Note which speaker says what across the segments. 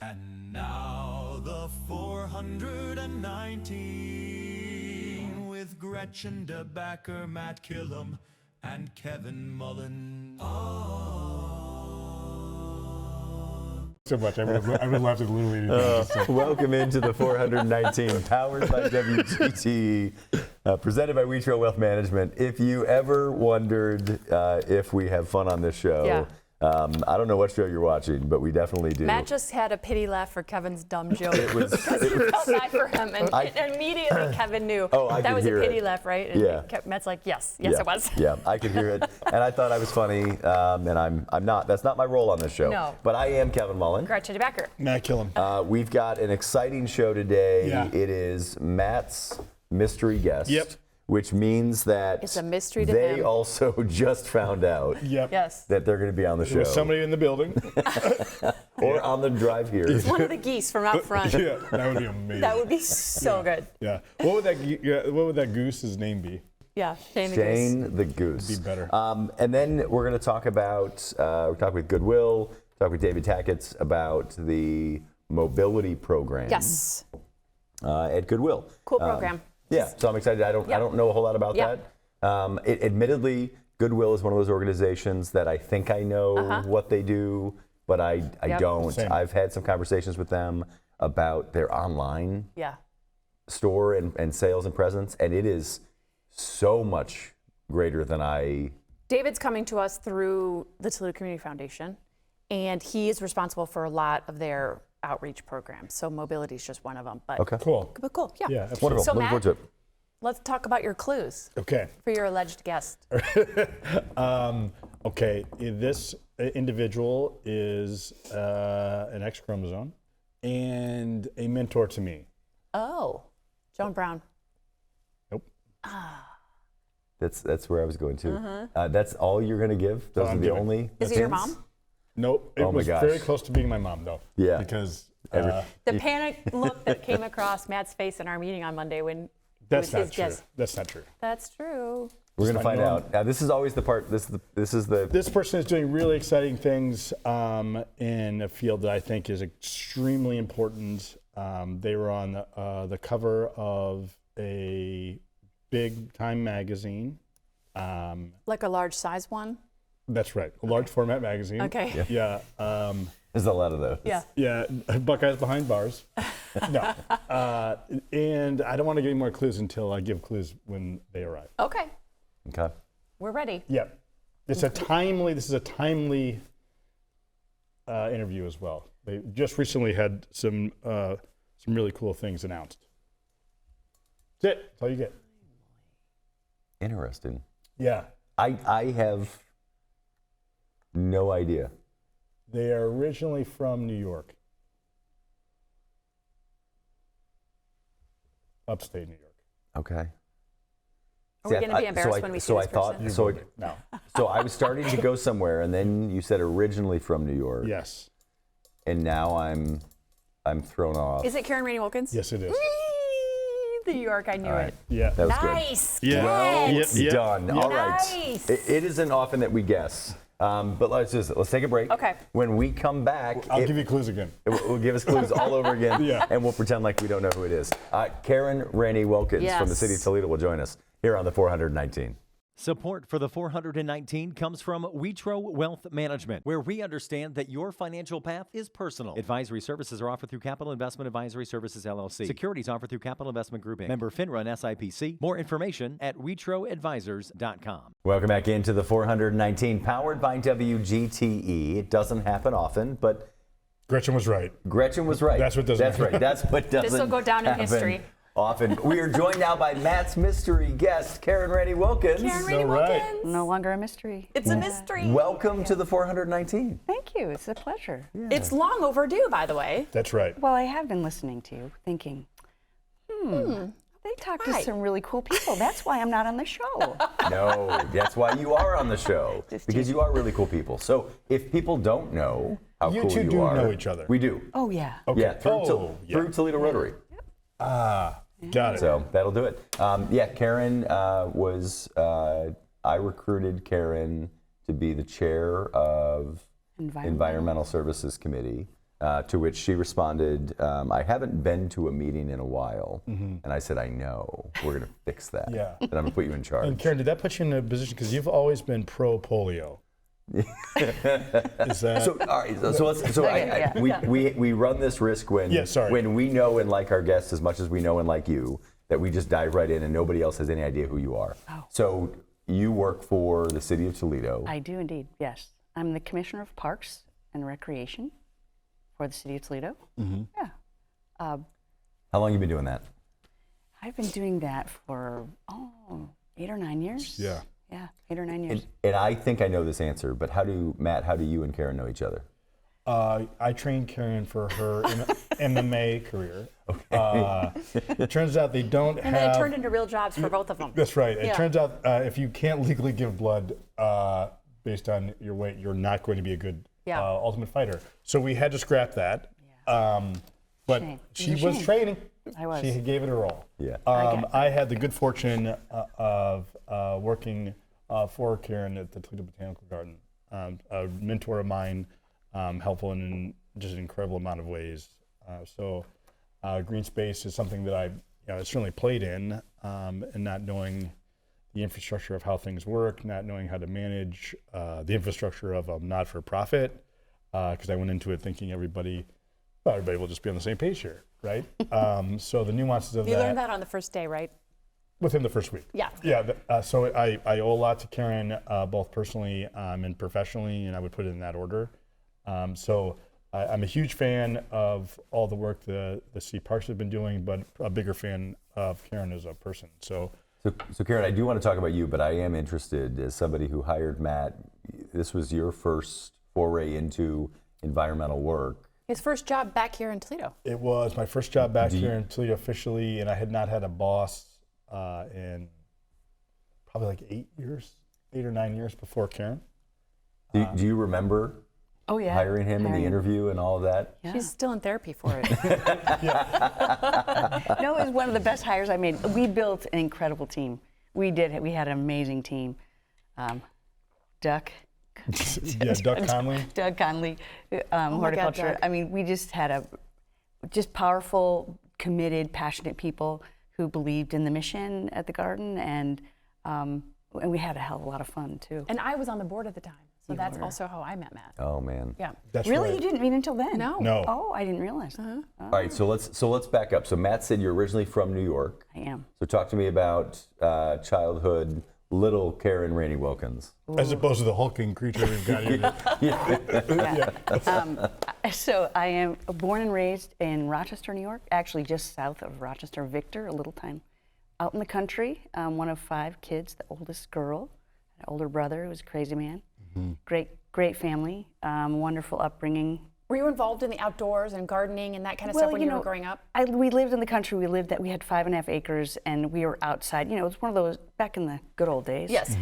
Speaker 1: And now the 419 with Gretchen DeBacker, Matt Killam, and Kevin Mullen.
Speaker 2: So much. I would have left it literally.
Speaker 3: Welcome into the 419, powered by WGTE, presented by Wheatro Wealth Management. If you ever wondered if we have fun on this show, I don't know what show you're watching, but we definitely do.
Speaker 4: Matt just had a pity laugh for Kevin's dumb joke.
Speaker 3: It was
Speaker 4: felt bad for him, and immediately Kevin knew that was a pity laugh, right? And Matt's like, yes, it was.
Speaker 3: Yeah, I could hear it, and I thought I was funny, and I'm not. That's not my role on this show.
Speaker 4: No.
Speaker 3: But I am Kevin Mullen.
Speaker 4: Gretchen DeBacker.
Speaker 2: Matt Killam.
Speaker 3: We've got an exciting show today.
Speaker 2: Yeah.
Speaker 3: It is Matt's mystery guest.
Speaker 2: Yep.
Speaker 3: Which means that
Speaker 4: It's a mystery to
Speaker 3: they
Speaker 4: him.
Speaker 3: also just found out
Speaker 4: Yes.
Speaker 3: that they're going to be on the show.
Speaker 2: With somebody in the building.
Speaker 3: Or on the drive here.
Speaker 4: It's one of the geese from out front.
Speaker 2: Yeah, that would be amazing.
Speaker 4: That would be so good.
Speaker 2: Yeah. What would that goose's name be?
Speaker 4: Yeah, Shane the Goose.
Speaker 3: Shane the Goose.
Speaker 2: Be better.
Speaker 3: And then we're going to talk about, we talk with Goodwill, talk with David Tackett's about the Mowbility program.
Speaker 4: Yes.
Speaker 3: At Goodwill.
Speaker 4: Cool program.
Speaker 3: Yeah, so I'm excited. I don't know a whole lot about that. Admittedly, Goodwill is one of those organizations that I think I know what they do, but I don't.
Speaker 2: Same.
Speaker 3: I've had some conversations with them about their online store and sales and presence, and it is so much greater than I.
Speaker 4: David's coming to us through the Toledo Community Foundation, and he is responsible for a lot of their outreach programs. So Mowbility is just one of them. But
Speaker 3: Okay.
Speaker 2: Cool.
Speaker 4: But cool, yeah.
Speaker 2: Yeah, absolutely.
Speaker 3: Wonderful.
Speaker 4: So
Speaker 3: Looking
Speaker 4: Matt,
Speaker 3: forward to it.
Speaker 4: let's talk about your clues
Speaker 2: Okay.
Speaker 4: for your alleged guest.
Speaker 2: Okay. This individual is an X chromosome and a mentor to me.
Speaker 4: Oh, Joan Brown.
Speaker 2: Nope.
Speaker 3: That's where I was going to. That's all you're going to give? Those are
Speaker 2: I'm
Speaker 3: the
Speaker 2: giving.
Speaker 3: only
Speaker 4: Is it your
Speaker 3: hints?
Speaker 4: mom?
Speaker 2: Nope. It
Speaker 3: Oh my
Speaker 2: was
Speaker 3: gosh.
Speaker 2: very close to being my mom, though.
Speaker 3: Yeah.
Speaker 2: Because
Speaker 4: The panic look that came across Matt's face in our meeting on Monday when
Speaker 2: that's
Speaker 4: it was
Speaker 2: not
Speaker 4: his
Speaker 2: true.
Speaker 4: guess.
Speaker 2: That's not true.
Speaker 4: That's true.
Speaker 3: We're going to
Speaker 2: my
Speaker 3: find
Speaker 2: mom.
Speaker 3: out. Now, this is always the part, this is the
Speaker 2: This person is doing really exciting things in a field that I think is extremely important. They were on the cover of a big Time magazine.
Speaker 4: Like a large size one?
Speaker 2: That's right, a large format magazine.
Speaker 4: Okay.
Speaker 2: Yeah.
Speaker 3: there's a lot of those.
Speaker 4: Yeah.
Speaker 2: Yeah, Buckeyes behind bars. No. And I don't want to give any more clues until I give clues when they arrive.
Speaker 4: Okay.
Speaker 3: Okay.
Speaker 4: We're ready.
Speaker 2: Yeah. This is a timely interview as well. They just recently had some really cool things announced. That's it. That's all you get.
Speaker 3: Interesting.
Speaker 2: Yeah.
Speaker 3: I have no idea.
Speaker 2: They are originally from New York. Upstate New York.
Speaker 3: Okay.
Speaker 4: Are we going to be embarrassed when we see this person?
Speaker 2: No.
Speaker 3: So I was starting to go somewhere, and then you said originally from New York.
Speaker 2: Yes.
Speaker 3: And now I'm thrown off.
Speaker 4: Is it Karen Rainey Wilkins?
Speaker 2: Yes, it is.
Speaker 4: Whee! New York, I knew
Speaker 3: All right.
Speaker 4: it.
Speaker 2: Yeah.
Speaker 3: That was
Speaker 4: Nice.
Speaker 2: Yeah.
Speaker 3: Well
Speaker 2: Yeah.
Speaker 3: done. All right.
Speaker 4: Nice.
Speaker 3: It isn't often that we guess, but let's take a break.
Speaker 4: Okay.
Speaker 3: When we come back,
Speaker 2: I'll give you clues again.
Speaker 3: it will give us clues all over again,
Speaker 2: Yeah.
Speaker 3: and we'll pretend like we don't know who it is. Karen Rainey Wilkins from the
Speaker 4: Yes.
Speaker 3: city of Toledo will join us here on the 419.
Speaker 5: Support for the 419 comes from Wheatro Wealth Management, where we understand that your financial path is personal. Advisory services are offered through Capital Investment Advisory Services, LLC. Securities offered through Capital Investment Group, Inc. Member FINRA and SIPC. More information at wheatroadvisors.com.
Speaker 3: Welcome back into the 419, powered by WGTE. It doesn't happen often, but
Speaker 2: Gretchen was right.
Speaker 3: Gretchen was right.
Speaker 2: That's what doesn't
Speaker 3: That's
Speaker 2: happen.
Speaker 3: right. That's what doesn't
Speaker 4: This will go down in
Speaker 3: happen
Speaker 4: history.
Speaker 3: Often. We are joined now by Matt's mystery guest, Karen Rainey Wilkins.
Speaker 4: Karen Rainey
Speaker 2: right.
Speaker 4: Wilkins.
Speaker 6: No longer a mystery.
Speaker 4: It's a mystery.
Speaker 3: Welcome to the 419.
Speaker 6: Thank you. It's a pleasure.
Speaker 4: It's long overdue, by the way.
Speaker 2: That's right.
Speaker 6: Well, I have been listening to you, thinking, they talk to
Speaker 4: Right.
Speaker 6: some really cool people. That's why I'm not on the show.
Speaker 3: No, that's why you are on the show,
Speaker 6: Just
Speaker 3: because you are really cool people. So if people don't know how
Speaker 2: You
Speaker 3: cool
Speaker 2: two
Speaker 3: you
Speaker 2: do
Speaker 3: are,
Speaker 2: know each other.
Speaker 3: We do.
Speaker 6: Oh, yeah.
Speaker 2: Okay.
Speaker 3: Yeah, through Toledo Rotary.
Speaker 2: Got it.
Speaker 3: So that'll do it. Karen I recruited Karen to be the chair of Environmental Services Committee To which she responded, I haven't been to a meeting in a while. And I said, I know, we're going to fix that.
Speaker 2: Yeah.
Speaker 3: And I'm going to put you in charge.
Speaker 2: And Karen, did that put you in a position, because you've always been pro polio? Is that
Speaker 3: So, all right, we run this risk when we know and like our guests as much as we know and like you, that we just dive right in and nobody else has any idea who you are.
Speaker 6: Oh.
Speaker 3: So you work for the city of Toledo.
Speaker 6: I do indeed, yes. I'm the Commissioner of Parks and Recreation for the city of Toledo. Yeah.
Speaker 3: How long have you been doing that?
Speaker 6: I've been doing that for, 8 or 9 years.
Speaker 2: Yeah.
Speaker 6: Yeah, 8 or 9 years.
Speaker 3: And I think I know this answer, but Matt, how do you and Karen know each other?
Speaker 2: I trained Karen for her MMA career. Okay. It turns out they don't have...
Speaker 4: And then it turned into real jobs for both of them.
Speaker 2: That's right. It turns out if you can't legally give blood based on your weight, you're not going to be a good ultimate fighter. So we had to scrap that. But
Speaker 6: Shame.
Speaker 2: she
Speaker 6: It was a
Speaker 2: was
Speaker 6: shame.
Speaker 2: training.
Speaker 6: I was.
Speaker 2: She gave it her all.
Speaker 3: Yeah.
Speaker 2: I had the good fortune of working for Karen at the Toledo Botanical Garden. A mentor of mine, helpful in just an incredible amount of ways. So green space is something that I certainly played in, and not knowing the infrastructure of how things work, not knowing how to manage the infrastructure of a not-for-profit, because I went into it thinking everybody will just be on the same page here, right? So the nuances of
Speaker 4: You learned that on the first day, right?
Speaker 2: within the first week.
Speaker 4: Yeah.
Speaker 2: Yeah. So I owe a lot to Karen, both personally and professionally, and I would put it in that order. So I'm a huge fan of all the work the City Parks have been doing, but a bigger fan of Karen as a person. So
Speaker 3: Karen, I do want to talk about you, but I am interested, as somebody who hired Matt, this was your first foray into environmental work.
Speaker 4: His first job back here in Toledo.
Speaker 2: it was my first job back here in Toledo officially, and I had not had a boss in probably like 8 or 9 years before Karen.
Speaker 3: Do you remember
Speaker 6: Oh, yeah.
Speaker 3: hiring him in the interview and all of that?
Speaker 6: Yeah.
Speaker 4: She's still in therapy for it.
Speaker 6: No, it was one of the best hires I made. We built an incredible team. We did. We had an amazing team. Duck.
Speaker 2: Doug Conley.
Speaker 6: Doug Conley, horticulture.
Speaker 4: Doug.
Speaker 6: I mean, we just had just powerful, committed, passionate people who believed in the mission at the garden, and we had a hell of a lot of fun too.
Speaker 4: And I was on the board at the time, so that's also how I met Matt.
Speaker 3: Oh man.
Speaker 4: Yeah.
Speaker 2: That's
Speaker 6: Really,
Speaker 2: right.
Speaker 6: you didn't meet until then?
Speaker 4: No.
Speaker 2: No.
Speaker 6: Oh, I didn't realize.
Speaker 3: All right, so let's back up. So Matt said you're originally from New York.
Speaker 6: I am.
Speaker 3: So talk to me about childhood, little Karen Rainey Wilkins.
Speaker 2: As opposed to the hulking creature we've got here.
Speaker 6: So I am born and raised in Rochester, New York, actually just south of Rochester, Victor, a little time out in the country. One of 5 kids, the oldest girl, an older brother who was a crazy man. Great family, wonderful upbringing.
Speaker 4: Were you involved in the outdoors and gardening and that kind of stuff when you were growing up?
Speaker 6: We lived in the country. We had 5.5 acres, and we were outside. You know, it was one of those back in the good old days.
Speaker 4: Yes.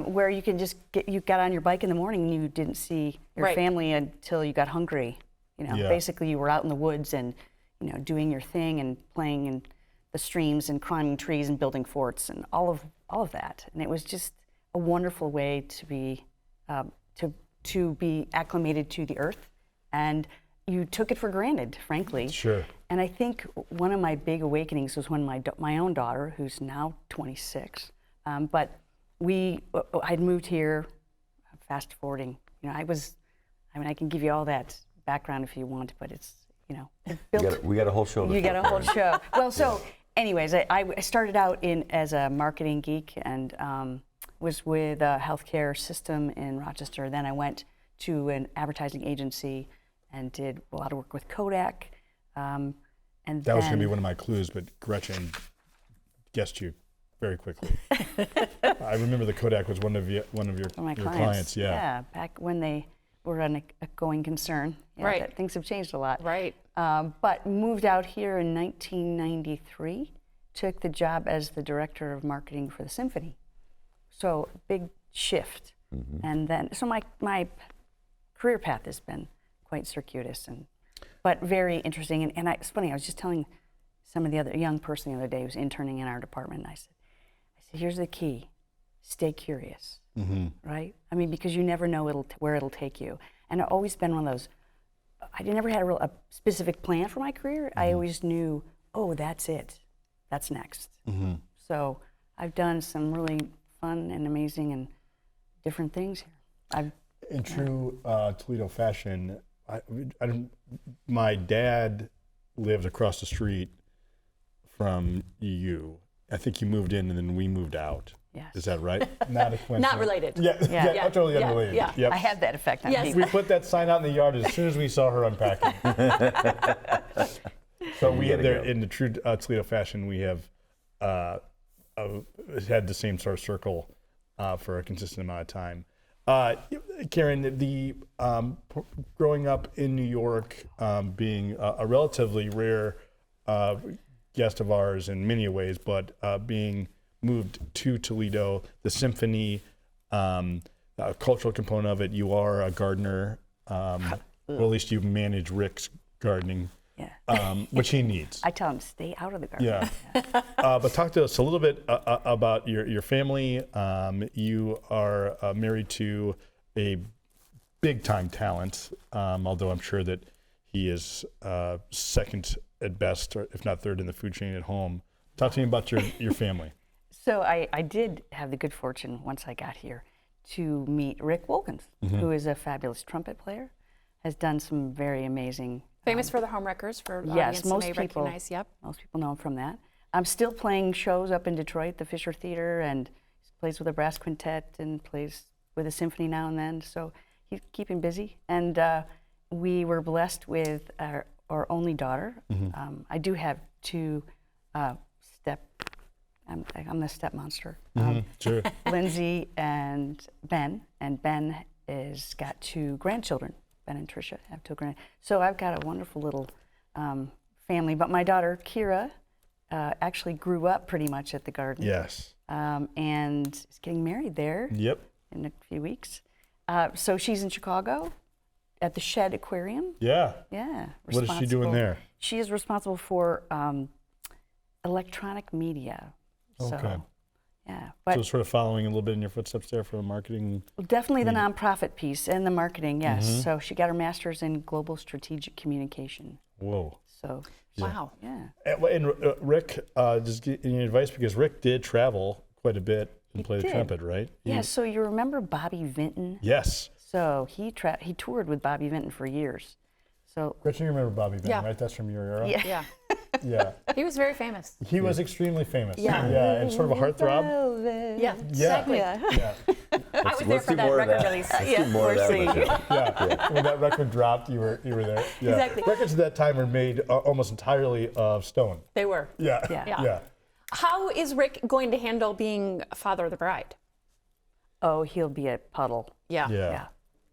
Speaker 6: Where you can you got on your bike in the morning and you didn't see your
Speaker 4: Right.
Speaker 6: family until you got hungry. You know,
Speaker 2: Yeah.
Speaker 6: basically you were out in the woods and doing your thing and playing in the streams and climbing trees and building forts and all of that. And it was just a wonderful way to be to be acclimated to the earth. And you took it for granted, frankly.
Speaker 2: Sure.
Speaker 6: And I think one of my big awakenings was when my own daughter, who's now 26, but I'd moved here, fast forwarding. I can give you all that background if you want, but it's,
Speaker 3: We got a whole show.
Speaker 6: you got a whole show. Well, so anyways, I started out as a marketing geek and was with a healthcare system in Rochester. Then I went to an advertising agency and did a lot of work with Kodak. And
Speaker 2: That was going to be one of my clues, but Gretchen guessed you very quickly. I remember the Kodak was one of your
Speaker 6: my
Speaker 2: clients. Yeah.
Speaker 6: Back when they were a going concern. Yeah,
Speaker 4: Right.
Speaker 6: Things have changed a lot.
Speaker 4: Right.
Speaker 6: But moved out here in 1993, took the job as the director of marketing for the symphony. So big shift. And then, so my career path has been quite circuitous but very interesting. And it's funny, I was just telling some of the other young person the other day who was interning in our department, and I said, here's the key, stay curious, right? I mean, because you never know where it'll take you. And I've always been one of those I never had a specific plan for my career. I always knew, oh, that's it. That's next. So I've done some really fun and amazing and different things here.
Speaker 2: In true Toledo fashion, my dad lived across the street from you. I think you moved in and then we moved out.
Speaker 6: Yes.
Speaker 2: Is that right? Not a coincidence.
Speaker 4: Not related.
Speaker 2: Yeah, totally unrelated.
Speaker 4: yeah.
Speaker 2: Yep.
Speaker 6: I had that effect on people.
Speaker 2: We put that sign out in the yard as soon as we saw her unpacking. So we had there, in the true Toledo fashion, we have had the same sort of circle for a consistent amount of time. Karen, the growing up in New York, being a relatively rare guest of ours in many ways, but being moved to Toledo, the symphony, a cultural component of it. You are a gardener. Well, at least you manage Rick's gardening, which he needs.
Speaker 6: I tell him, stay out of the garden.
Speaker 2: Yeah. But talk to us a little bit about your family. You are married to a big-time talent, although I'm sure that he is second at best, or if not third in the food chain at home. Talk to me about your family.
Speaker 6: So I did have the good fortune, once I got here, to meet Rick Wilkins, who is a fabulous trumpet player, has done some very amazing...
Speaker 4: Famous for the home wreckers, for the
Speaker 6: Yes,
Speaker 4: audience
Speaker 6: most
Speaker 4: may
Speaker 6: people,
Speaker 4: recognize. Yep.
Speaker 6: most people know him from that. I'm still playing shows up in Detroit, the Fisher Theater, and plays with a brass quintet and plays with a symphony now and then. So he's keeping busy. And we were blessed with our only daughter. I do have two I'm the step monster.
Speaker 2: Sure.
Speaker 6: Lindsay and Ben is got two grandchildren. Ben and Tricia have two grand. So I've got a wonderful little family. But my daughter, Kira, actually grew up pretty much at the garden.
Speaker 2: Yes.
Speaker 6: And is getting married there
Speaker 2: Yep.
Speaker 6: in a few weeks. So she's in Chicago at the Shed Aquarium.
Speaker 2: Yeah.
Speaker 6: Yeah.
Speaker 2: What is she doing there?
Speaker 6: She is responsible for electronic media.
Speaker 2: Okay.
Speaker 6: So, yeah.
Speaker 2: So
Speaker 6: But
Speaker 2: sort of following a little bit in your footsteps there for the marketing.
Speaker 6: definitely the nonprofit piece and the marketing, yes. So she got her master's in global strategic communication.
Speaker 2: Whoa.
Speaker 6: So,
Speaker 4: Wow.
Speaker 6: yeah.
Speaker 2: And Rick, just any advice, because Rick did travel quite a bit and play the
Speaker 6: did.
Speaker 2: trumpet, right?
Speaker 6: Yeah, so you remember Bobby Vinton?
Speaker 2: Yes.
Speaker 6: So he toured with Bobby Vinton for years. So
Speaker 2: Gretchen, you remember Bobby Vinton,
Speaker 4: Yeah.
Speaker 2: right? That's from your era?
Speaker 6: yeah.
Speaker 4: Yeah.
Speaker 2: Yeah.
Speaker 4: He was very famous.
Speaker 2: He was extremely famous.
Speaker 4: Yeah.
Speaker 2: Yeah, and sort of a heartthrob.
Speaker 4: Yeah.
Speaker 2: Yeah.
Speaker 4: Exactly.
Speaker 2: Yeah.
Speaker 4: I was there
Speaker 3: Let's
Speaker 4: for
Speaker 3: do
Speaker 4: that
Speaker 3: more of
Speaker 4: record
Speaker 3: that.
Speaker 4: release.
Speaker 3: Let's do more of that on the show.
Speaker 2: Yeah. When that record dropped, you were there. Yeah.
Speaker 4: Exactly.
Speaker 2: Records at that time were made almost entirely of stone.
Speaker 4: They were.
Speaker 2: Yeah.
Speaker 6: Yeah.
Speaker 2: Yeah.
Speaker 4: How is Rick going to handle being father of the bride?
Speaker 6: Oh, he'll be a puddle.
Speaker 4: Yeah.
Speaker 2: Yeah.
Speaker 6: Yeah.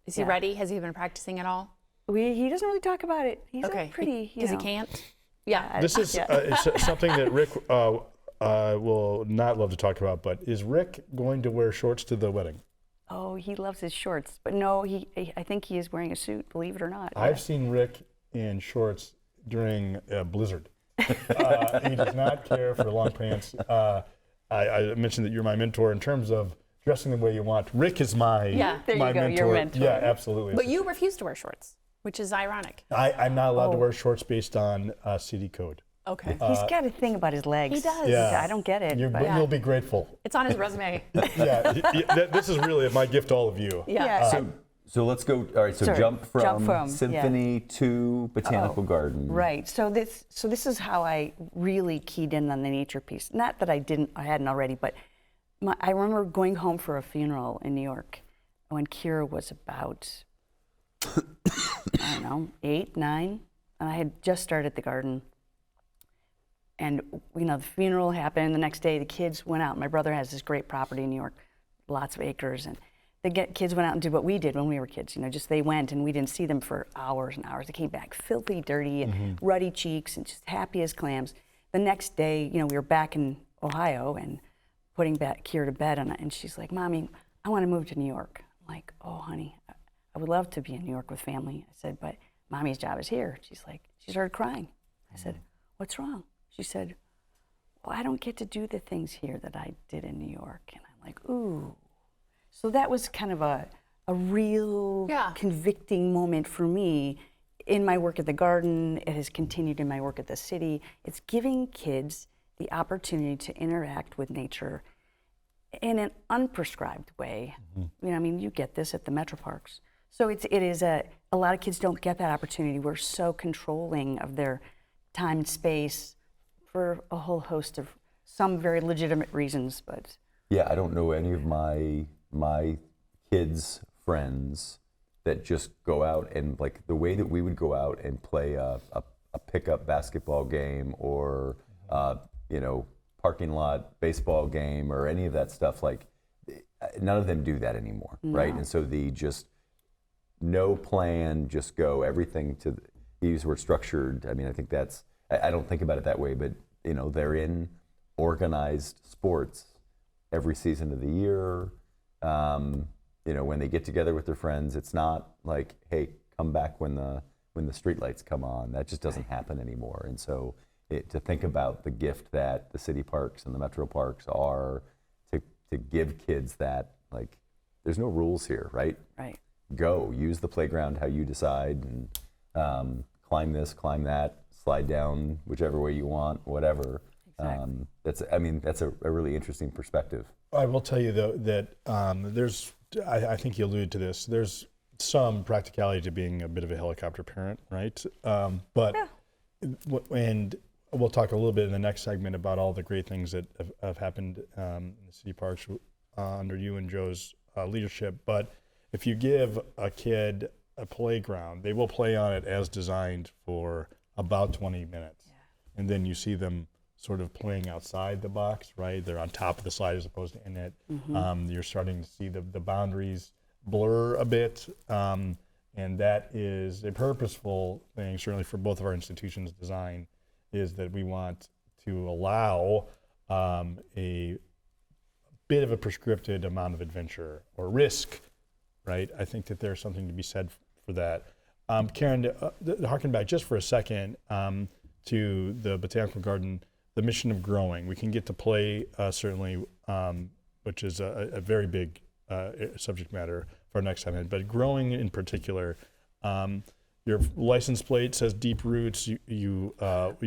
Speaker 4: Is he ready? Has he been practicing at all?
Speaker 6: He doesn't really talk about it. He's
Speaker 4: Okay.
Speaker 6: pretty,
Speaker 4: Because he
Speaker 6: know.
Speaker 4: can't? Yeah.
Speaker 2: This is it's something that Rick will not love to talk about, but is Rick going to wear shorts to the wedding?
Speaker 6: Oh, he loves his shorts. But no, I think he is wearing a suit, believe it or not.
Speaker 2: I've seen Rick in shorts during a blizzard. He does not care for long pants. I mentioned that you're my mentor in terms of dressing the way you want. Rick is my
Speaker 6: There you
Speaker 2: my
Speaker 6: go,
Speaker 2: mentor.
Speaker 6: your mentor.
Speaker 2: Yeah, absolutely.
Speaker 4: But you refuse to wear shorts, which is ironic.
Speaker 2: I'm not allowed to wear shorts based on CD code.
Speaker 4: Okay.
Speaker 6: He's got a thing about his legs.
Speaker 4: He does.
Speaker 2: Yeah.
Speaker 6: I don't get it.
Speaker 2: But
Speaker 6: but
Speaker 2: you'll be grateful.
Speaker 4: It's on his resume.
Speaker 2: This is really my gift to all of you.
Speaker 4: Yeah.
Speaker 3: So let's go. All right. So
Speaker 6: Sorry,
Speaker 3: jump from
Speaker 6: yeah.
Speaker 3: symphony to botanical garden.
Speaker 6: Right. So this is how I really keyed in on the nature piece. Not that I hadn't already, but I remember going home for a funeral in New York when Kira was about, I don't know, 8, 9, and I had just started the garden. And the funeral happened. The next day, the kids went out. My brother has this great property in New York, lots of acres, and the kids went out and did what we did when we were kids. Just they went, and we didn't see them for hours and hours. They came back filthy, dirty, and ruddy cheeks, and just happy as clams. The next day, we were back in Ohio and putting Kira to bed, and she's like, "Mommy, I want to move to New York." I'm like, "Oh, honey, I would love to be in New York with family." I said, "But Mommy's job is here." She started crying. I said, "What's wrong?" She said, "Well, I don't get to do the things here that I did in New York." And I'm like, ooh. So that was kind of a real convicting moment for me in my work at the garden, it has continued in my work at the city. It's giving kids the opportunity to interact with nature in an unprescribed way. You know, I mean, you get this at the metro parks. So it is a lot of kids don't get that opportunity. We're so controlling of their time and space for a whole host of some very legitimate reasons, but.
Speaker 3: Yeah, I don't know any of my kids' friends that just go out and, like, the way that we would go out and play a pickup basketball game or you know, parking lot baseball game or any of that stuff, like, none of them do that anymore, right? And so the just no plan, just go, everything to use the word structured. I mean, I think that's, I don't think about it that way, but, you know, they're in organized sports every season of the year. You know, when they get together with their friends, it's not like, hey, come back when the streetlights come on. That just doesn't happen anymore. And so to think about the gift that the city parks and the metro parks are to give kids that, like, there's no rules here, right?
Speaker 6: Right.
Speaker 3: Go, use the playground how you decide, and climb this, climb that, slide down whichever way you want, whatever.
Speaker 6: Exactly.
Speaker 3: That's a really interesting perspective.
Speaker 2: I will tell you though that there's, I think you alluded to this, there's some practicality to being a bit of a helicopter parent, right? But and we'll talk a little bit in the next segment about all the great things that have happened in the city parks under you and Joe's leadership. But if you give a kid a playground, they will play on it as designed for about 20 minutes. And then you see them sort of playing outside the box, right? They're on top of the slide as opposed to in it. You're starting to see the boundaries blur a bit. And that is a purposeful thing, certainly for both of our institutions' design, is that we want to allow a bit of a prescripted amount of adventure or risk, right? I think that there's something to be said for that. Karen, harken back just for a second to the Botanical Garden, the mission of growing. We can get to play, certainly, which is a very big subject matter for our next time, but growing in particular. Your license plate says deep roots. You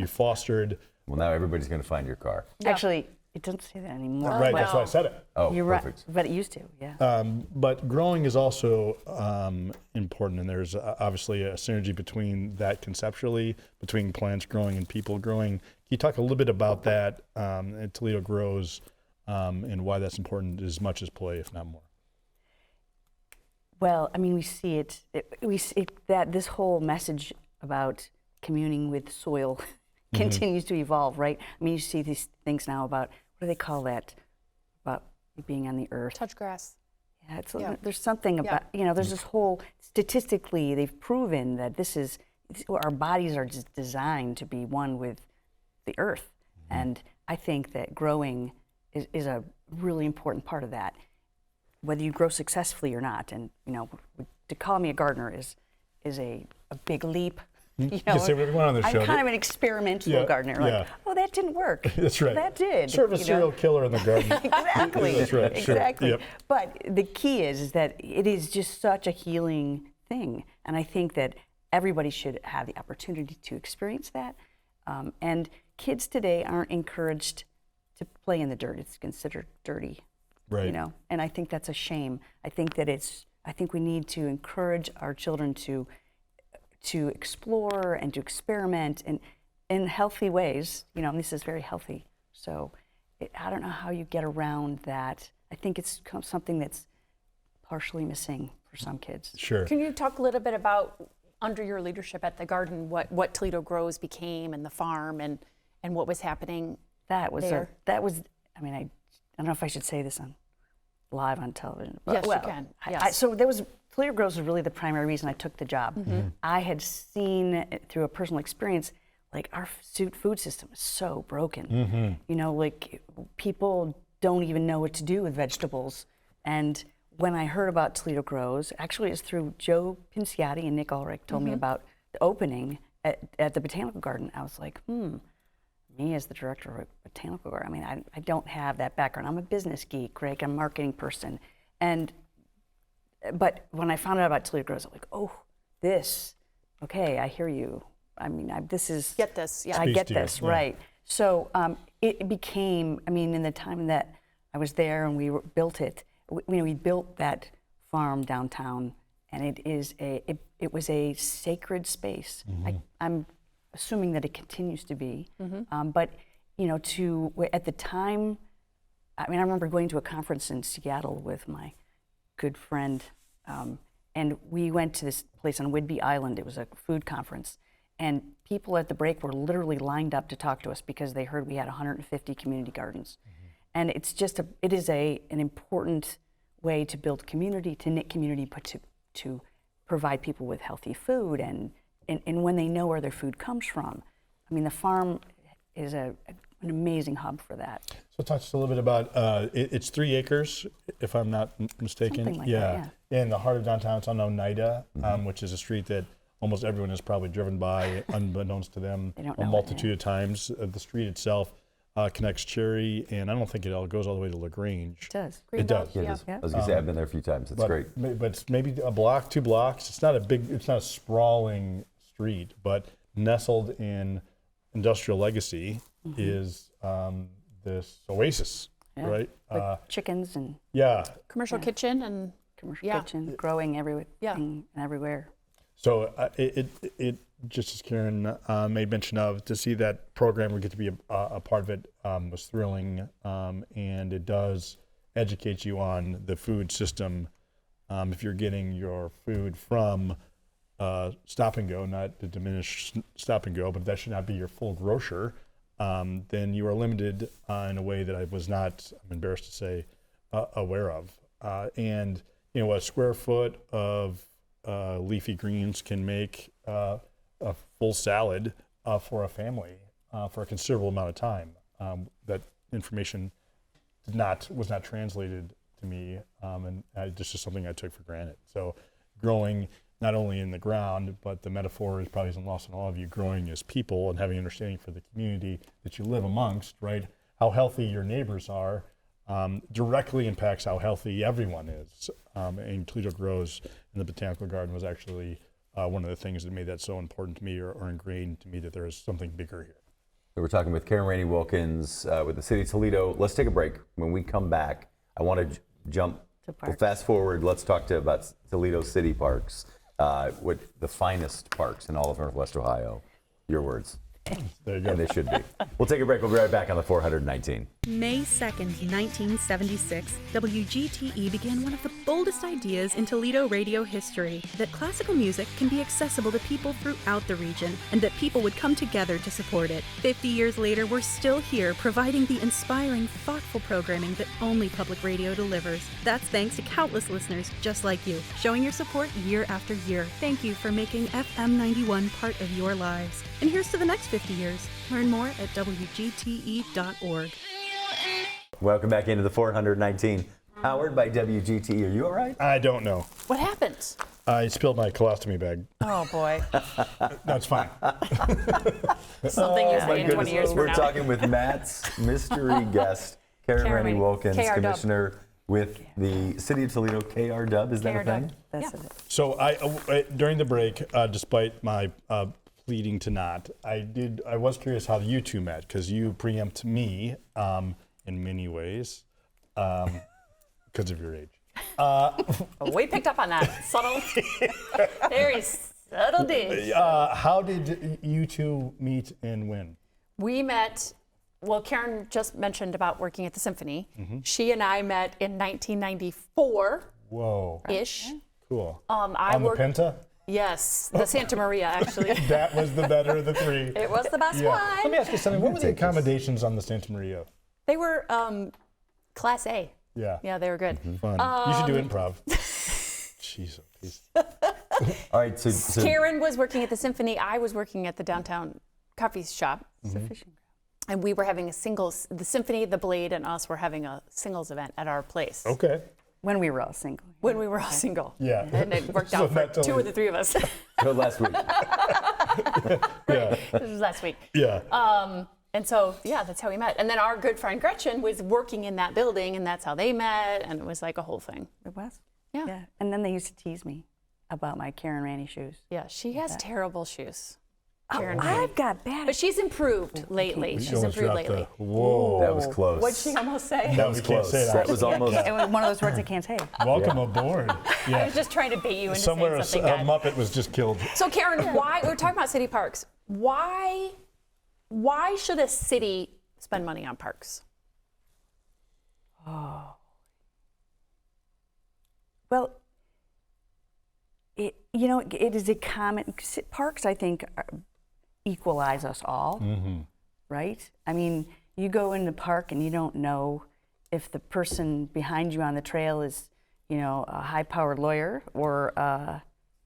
Speaker 2: fostered.
Speaker 3: Well, now everybody's going to find your car.
Speaker 6: Actually, it doesn't say that anymore.
Speaker 2: Right, that's why I said it.
Speaker 3: Oh,
Speaker 6: You're
Speaker 3: perfect.
Speaker 6: right, but it used to, yeah.
Speaker 2: But growing is also important, and there's obviously a synergy between that conceptually, between plants growing and people growing. Can you talk a little bit about that at Toledo Grows and why that's important as much as play, if not more?
Speaker 6: Well, I mean, we see that this whole message about communing with soil continues to evolve, right? I mean, you see these things now about, what do they call that? About being on the earth.
Speaker 4: Touch grass.
Speaker 6: Yeah, there's something about, you know, there's this whole, statistically, they've proven that our bodies are just designed to be one with the earth. And I think that growing is a really important part of that, whether you grow successfully or not. And, you know, to call me a gardener is a big leap. You know,
Speaker 2: can say everyone on the show.
Speaker 6: I'm kind of an experimental gardener. Like, oh, that didn't work.
Speaker 2: That's right.
Speaker 6: That did.
Speaker 2: Sort of a serial killer in the garden.
Speaker 6: Exactly.
Speaker 2: That's right.
Speaker 6: Exactly.
Speaker 2: Sure. Yep.
Speaker 6: But the key is that it is just such a healing thing. And I think that everybody should have the opportunity to experience that. And kids today aren't encouraged to play in the dirt. It's considered dirty.
Speaker 2: Right.
Speaker 6: You know, and I think that's a shame. I think we need to encourage our children to explore and to experiment in healthy ways, you know, and this is very healthy. So I don't know how you get around that. I think it's something that's partially missing for some kids.
Speaker 2: Sure.
Speaker 4: Can you talk a little bit about, under your leadership at the garden, what Toledo Grows became and the farm and what was happening
Speaker 6: That was
Speaker 4: there?
Speaker 6: I mean, I don't know if I should say this live on television. But,
Speaker 4: Yes, you
Speaker 6: well,
Speaker 4: can.
Speaker 6: Yes. So Toledo Grows was really the primary reason I took the job. I had seen through a personal experience, like, our food system is so broken. You know, like, people don't even know what to do with vegetables. And when I heard about Toledo Grows, actually it's through Joe Pinciotti and Nick Ulrich told me about the opening at the Botanical Garden. I was like, me as the director of a botanical garden, I mean, I don't have that background. I'm a business geek, right? I'm a marketing person. But when I found out about Toledo Grows, I'm like, oh, this okay, I hear you. I mean, this is
Speaker 4: Get this, yeah.
Speaker 6: I
Speaker 2: Speaks
Speaker 6: get
Speaker 2: to you,
Speaker 6: this,
Speaker 2: yeah.
Speaker 6: right? So it became. I mean, in the time that I was there and we built it, we built that farm downtown, and it was a sacred space. I'm assuming that it continues to be, but at the time, I mean, I remember going to a conference in Seattle with my good friend, and we went to this place on Whidbey Island. It was a food conference, and people at the break were literally lined up to talk to us because they heard we had 150 community gardens. And it's just it is an important way to build community, to knit community, but to provide people with healthy food and when they know where their food comes from. I mean, the farm is an amazing hub for that.
Speaker 2: So talk to us a little bit about, it's 3 acres, if I'm not mistaken.
Speaker 6: Something like that,
Speaker 2: In the heart of downtown, it's on Oneida, which is a street that almost everyone has probably driven by, unbeknownst to them,
Speaker 6: They don't
Speaker 2: a
Speaker 6: know it,
Speaker 2: multitude of times. The street itself connects Cherry, and I don't think it all goes all the way to LaGrange.
Speaker 6: It does.
Speaker 2: It does.
Speaker 3: Yeah,
Speaker 6: Yeah.
Speaker 3: I was gonna say I've been there a few times. It's great.
Speaker 2: But it's maybe a block, 2 blocks. It's not a sprawling street, but nestled in industrial legacy is this oasis,
Speaker 6: Yeah.
Speaker 2: right?
Speaker 6: With chickens and
Speaker 2: Yeah.
Speaker 4: Commercial kitchen and
Speaker 6: commercial
Speaker 4: Yeah.
Speaker 6: kitchen, growing everything and everywhere.
Speaker 2: So it just as Karen made mention of, to see that program we get to be a part of it was thrilling, and it does educate you on the food system. If you're getting your food from Stop and Go, not to diminish Stop and Go, but that should not be your full grocer, then you are limited in a way that I was not, I'm embarrassed to say, aware of. And a square foot of leafy greens can make a full salad for a family for a considerable amount of time. That information was not translated to me, and this is something I took for granted. So growing not only in the ground, but the metaphor is probably isn't lost on all of you, growing as people and having understanding for the community that you live amongst, right? How healthy your neighbors are directly impacts how healthy everyone is. And Toledo Grows in the Botanical Garden was actually one of the things that made that so important to me, or ingrained to me, that there is something bigger here.
Speaker 3: So we're talking with Karen Rainey Wilkins with the City of Toledo. Let's take a break. When we come back, I want to jump, fast forward. Let's talk about Toledo City Parks, with the finest parks in all of Northwest Ohio. Your words.
Speaker 2: There you go.
Speaker 3: And they should be. We'll take a break. We'll be right back on the 419.
Speaker 7: May 2nd, 1976, WGTE began one of the boldest ideas in Toledo radio history, that classical music can be accessible to people throughout the region, and that people would come together to support it. 50 years later, we're still here, providing the inspiring, thoughtful programming that only public radio delivers. That's thanks to countless listeners just like you, showing your support year after year. Thank you for making FM 91 part of your lives. And here's to the next 50 years. Learn more at WGTE.org.
Speaker 3: Welcome back into the 419, powered by WGTE. Are you all right?
Speaker 2: I don't know.
Speaker 4: what happened?
Speaker 2: I spilled my colostomy bag.
Speaker 4: Oh boy,
Speaker 2: That's fine.
Speaker 4: something you say in 20 years from
Speaker 3: We're
Speaker 4: now.
Speaker 3: talking with Matt's mystery guest, Karen Rainey
Speaker 4: Rainey,
Speaker 3: Wilkins,
Speaker 4: KR Dub.
Speaker 3: Commissioner with the City of Toledo. KR Dub, is that a
Speaker 4: KR Dub.
Speaker 3: thing?
Speaker 6: That's it.
Speaker 2: So during the break, despite my pleading to not, I was curious how you two met, because you preempt me in many ways because of your age.
Speaker 4: We picked up on that. Subtle. Very subtle dig.
Speaker 2: How did you two meet and when?
Speaker 4: We met, well, Karen just mentioned about working at the Symphony.
Speaker 2: Mm-hmm.
Speaker 4: She and I met in 1994-ish.
Speaker 2: Whoa, cool.
Speaker 4: I
Speaker 2: On the
Speaker 4: worked,
Speaker 2: Penta?
Speaker 4: Yes, the Santa Maria, actually.
Speaker 2: That was the better of the three.
Speaker 4: It was the best
Speaker 2: Yeah. Let
Speaker 4: one.
Speaker 2: me ask you something. What were the accommodations on the Santa Maria?
Speaker 4: They were Class A.
Speaker 2: Yeah.
Speaker 4: Yeah, they were good.
Speaker 2: Fun. You should do improv. Jeez, please.
Speaker 3: All right, so
Speaker 4: Karen was working at the Symphony. I was working at the downtown coffee shop.
Speaker 6: Sufficient.
Speaker 4: And we were having the Symphony, the Blade, and us were having a singles event at our place.
Speaker 2: Okay.
Speaker 6: When we were all single.
Speaker 4: When we were all single.
Speaker 2: Yeah.
Speaker 4: And it worked
Speaker 2: So
Speaker 4: out for
Speaker 2: that totally-
Speaker 4: 2 of the 3 of us.
Speaker 3: so last week.
Speaker 2: Yeah.
Speaker 4: This was last week.
Speaker 2: Yeah.
Speaker 4: And so, yeah, that's how we met. And then our good friend Gretchen was working in that building, and that's how they met, and it was like a whole thing.
Speaker 6: It was.
Speaker 4: Yeah.
Speaker 6: Yeah. And then they used to tease me about my Karen Ranny shoes.
Speaker 4: Yeah, she has terrible shoes.
Speaker 6: Oh,
Speaker 4: Karen
Speaker 6: I've got bad.
Speaker 4: But she's improved lately. She's
Speaker 2: almost
Speaker 4: improved
Speaker 2: dropped
Speaker 4: lately.
Speaker 2: Whoa.
Speaker 3: That was close.
Speaker 4: What'd she almost say?
Speaker 2: That was close. Say
Speaker 3: That was almost.
Speaker 6: It was one of those words I can't say.
Speaker 2: Welcome aboard.
Speaker 4: I
Speaker 2: Yeah.
Speaker 4: was just trying to bait you into
Speaker 2: Somewhere
Speaker 4: saying
Speaker 2: a
Speaker 4: something good.
Speaker 2: Muppet was just killed.
Speaker 4: So Karen, why we're talking about city parks? Why should a city spend money on parks?
Speaker 6: Well, it is a common. Parks, I think, equalize us all, right? I mean, you go in the park and you don't know if the person behind you on the trail is, a high-powered lawyer or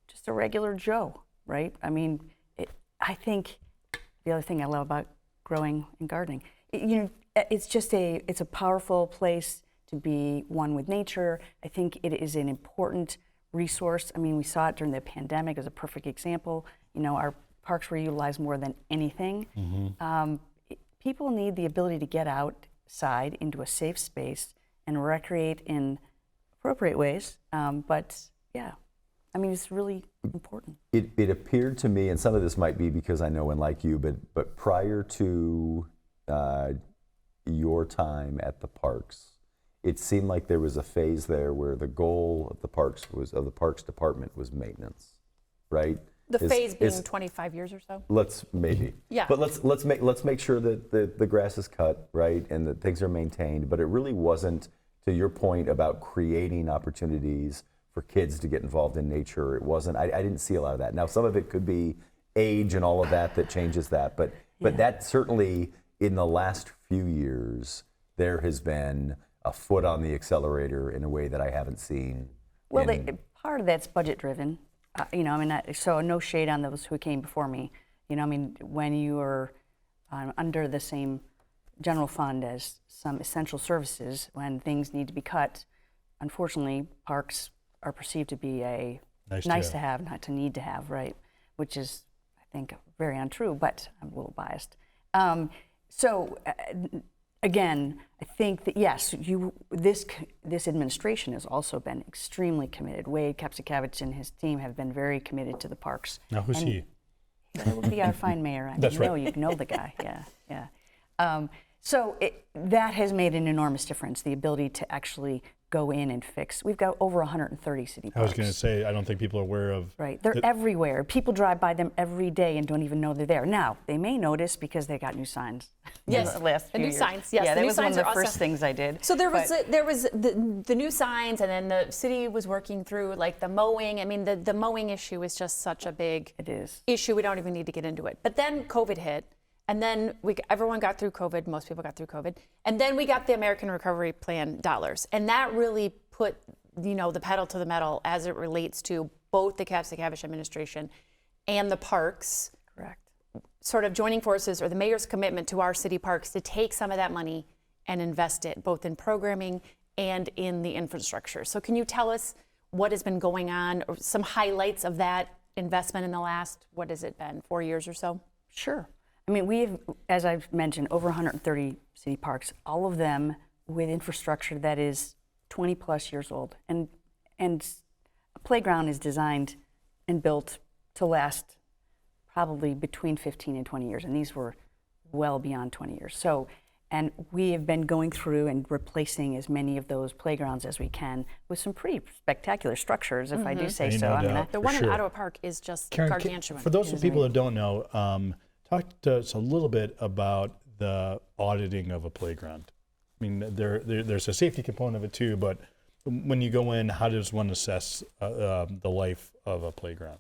Speaker 6: just a regular Joe, right? I mean, I think the other thing I love about growing and gardening, it's a powerful place to be one with nature. I think it is an important resource. I mean, we saw it during the pandemic as a perfect example. Our parks were utilized more than anything. People need the ability to get outside into a safe space and recreate in appropriate ways. But yeah, I mean, it's really important.
Speaker 3: It appeared to me, and some of this might be because I know and like you, but prior to your time at the parks, it seemed like there was a phase there where the goal of the parks department was maintenance, right?
Speaker 4: The phase being 25 years or so.
Speaker 3: Yeah. But let's make sure that the grass is cut, right, and that things are maintained. But it really wasn't, to your point about creating opportunities for kids to get involved in nature. It wasn't. I didn't see a lot of that. Now, some of it could be age and all of that changes that. But that certainly in the last few years there has been a foot on the accelerator in a way that I haven't seen.
Speaker 6: Well, part of that's budget driven. So no shade on those who came before me. When you are under the same general fund as some essential services, when things need to be cut, unfortunately, parks are perceived to be a nice to have, not to need to have, right? Which is, I think, very untrue, but I'm a little biased. Again, I think that yes, this administration has also been extremely committed. Wade Kapsakevich and his team have been very committed to the parks.
Speaker 2: Now, who's he?
Speaker 6: That would be our fine mayor.
Speaker 2: That's right.
Speaker 6: You know the guy. Yeah. So that has made an enormous difference. The ability to actually go in and fix. We've got over 130 city parks.
Speaker 2: I was going to say, I don't think people are aware of.
Speaker 6: Right, they're everywhere. People drive by them every day and don't even know they're there. Now, they may notice because they got new signs.
Speaker 4: Yes,
Speaker 6: the last few
Speaker 4: new
Speaker 6: years.
Speaker 4: signs. Yes,
Speaker 6: yeah,
Speaker 4: the
Speaker 6: that
Speaker 4: new
Speaker 6: was one of
Speaker 4: signs
Speaker 6: the
Speaker 4: are
Speaker 6: first
Speaker 4: awesome.
Speaker 6: things I did.
Speaker 4: So there was the new signs, and then the city was working through like the mowing. I mean, the mowing issue is just such a big issue. We don't even need to get into it. But then COVID hit. And then everyone got through COVID, most people got through COVID. And then we got the American Recovery Plan dollars. And that really put, the pedal to the metal as it relates to both the Kapsakevich administration and the parks.
Speaker 6: Correct.
Speaker 4: Sort of joining forces, or the mayor's commitment to our city parks to take some of that money and invest it both in programming and in the infrastructure. So can you tell us what has been going on, or some highlights of that investment in the last, what has it been, 4 years or so?
Speaker 6: Sure. I mean, we have, as I've mentioned, over 130 city parks, all of them with infrastructure that is 20 plus years old. And a playground is designed and built to last probably between 15 and 20 years. And these were well beyond 20 years. So, and we have been going through and replacing as many of those playgrounds as we can with some pretty spectacular structures, if I do say so. I mean,
Speaker 4: the one in Ottawa Park is just gargantuan.
Speaker 2: For those people that don't know, talk to us a little bit about the auditing of a playground. I mean, there's a safety component of it too, but when you go in, how does one assess the life of a playground?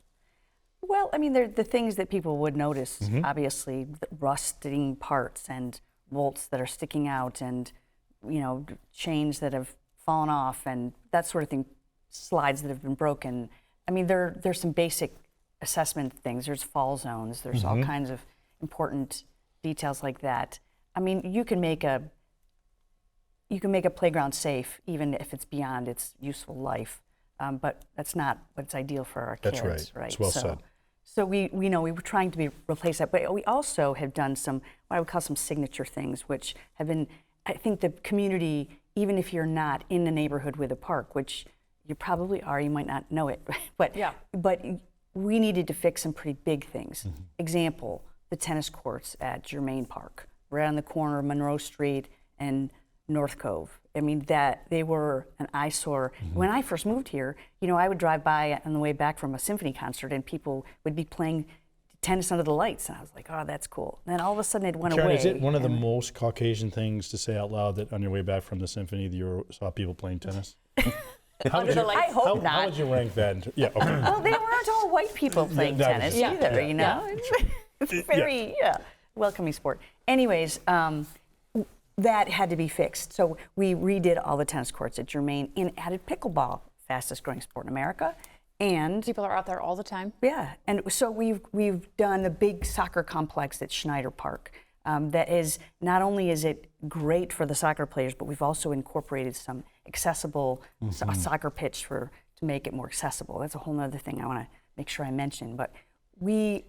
Speaker 6: Well, I mean, they're the things that people would notice, obviously, the rusting parts and bolts that are sticking out and, chains that have fallen off and that sort of thing, slides that have been broken. I mean, there's some basic assessment things. There's fall zones. There's all kinds of important details like that. I mean, you can make a playground safe even if it's beyond its useful life, but that's not what's ideal for our kids.
Speaker 2: That's right. It's well said.
Speaker 6: So we know we were trying to replace that, but we also have done some what I would call some signature things, which have been, I think, the community, even if you're not in the neighborhood with a park, which You probably are. You might not know it, but we needed to fix some pretty big things. Example: the tennis courts at Germain Park, right on the corner of Monroe Street and North Cove. I mean, that they were an eyesore. When I first moved here, I would drive by on the way back from a symphony concert, and people would be playing tennis under the lights, and I was like, "Oh, that's cool." And then all of a sudden, it went
Speaker 2: Karen,
Speaker 6: away.
Speaker 2: is it one of the most Caucasian things to say out loud that on your way back from the symphony that you saw people playing tennis?
Speaker 4: Under the lights.
Speaker 6: I hope not.
Speaker 2: How would you rank that? Yeah. Okay.
Speaker 6: Well, they weren't all white people playing
Speaker 2: that was
Speaker 6: tennis
Speaker 2: it.
Speaker 6: either,
Speaker 2: Yeah.
Speaker 6: It's very welcoming sport. Anyways, that had to be fixed. So we redid all the tennis courts at Germain and added pickleball, fastest growing sport in America. And
Speaker 4: People are out there all the time.
Speaker 6: yeah, and so we've done a big soccer complex at Schneider Park. That is, not only is it great for the soccer players, but we've also incorporated some accessible soccer pitch to make it more accessible. That's a whole other thing I want to make sure I mention. But we've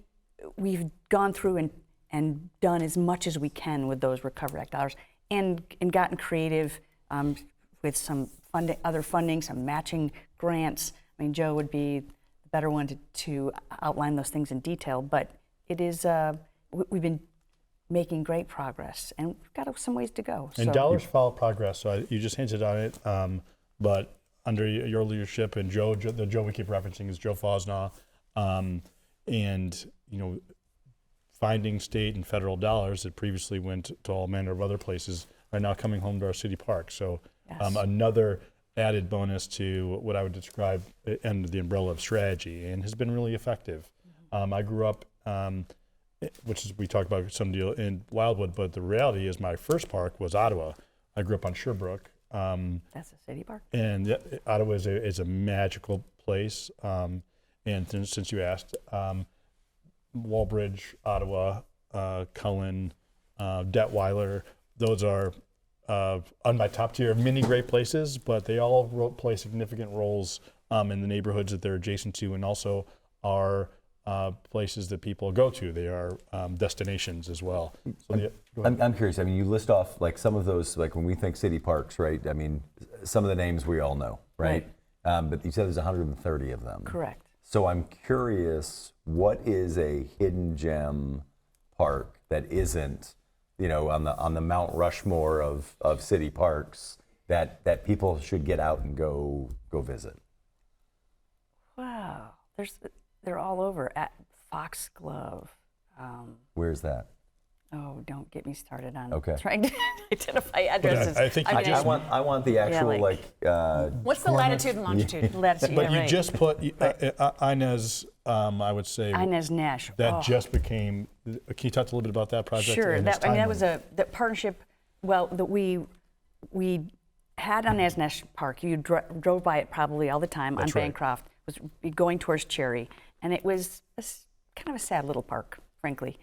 Speaker 6: gone through and done as much as we can with those Recovery Act dollars, and gotten creative with some other funding, some matching grants. I mean, Joe would be the better one to outline those things in detail, but it is, we've been making great progress, and we've got some ways to go.
Speaker 2: And dollars follow progress. So you just hinted on it, but under your leadership, and Joe, the Joe we keep referencing is Joe Fosnaugh, and finding state and federal dollars that previously went to all manner of other places are now coming home to our city park. So another added bonus to what I would describe under the umbrella of strategy, and has been really effective. I grew up, which is, we talked about some deal in Wildwood, but the reality is my first park was Ottawa. I grew up on Sherbrooke.
Speaker 6: That's a city park.
Speaker 2: And Ottawa is a magical place. And since you asked, Walbridge, Ottawa, Cullen, Detweiler, those are on my top tier of many great places, but they all play significant roles in the neighborhoods that they're adjacent to, and also are places that people go to. They are destinations as well. So
Speaker 3: I'm curious. I mean, you list off like some of those, like when we think city parks, right? I mean, some of the names we all know, right? But you said there's 130 of them.
Speaker 6: Correct.
Speaker 3: So I'm curious, what is a hidden gem park that isn't, on the Mount Rushmore of city parks that people should get out and go visit?
Speaker 6: Wow, they're all over. At Foxglove.
Speaker 3: Where's that?
Speaker 6: Oh, don't get me started on
Speaker 3: Okay.
Speaker 6: trying to identify addresses.
Speaker 2: I think you just
Speaker 3: I want the actual
Speaker 4: What's the latitude and longitude?
Speaker 6: Latitude,
Speaker 2: But
Speaker 6: yeah,
Speaker 2: you
Speaker 6: right.
Speaker 2: just put Inez, I would say,
Speaker 6: Inez Nash.
Speaker 2: that just became, can you talk a little bit about that project?
Speaker 6: Sure.
Speaker 2: and its
Speaker 6: That was
Speaker 2: timeline?
Speaker 6: the partnership. Well, that we had on Inez Nash Park. You drove by it probably all the time.
Speaker 2: That's
Speaker 6: on
Speaker 2: right.
Speaker 6: Bancroft. Was going towards Cherry, and it was kind of a sad little park, frankly.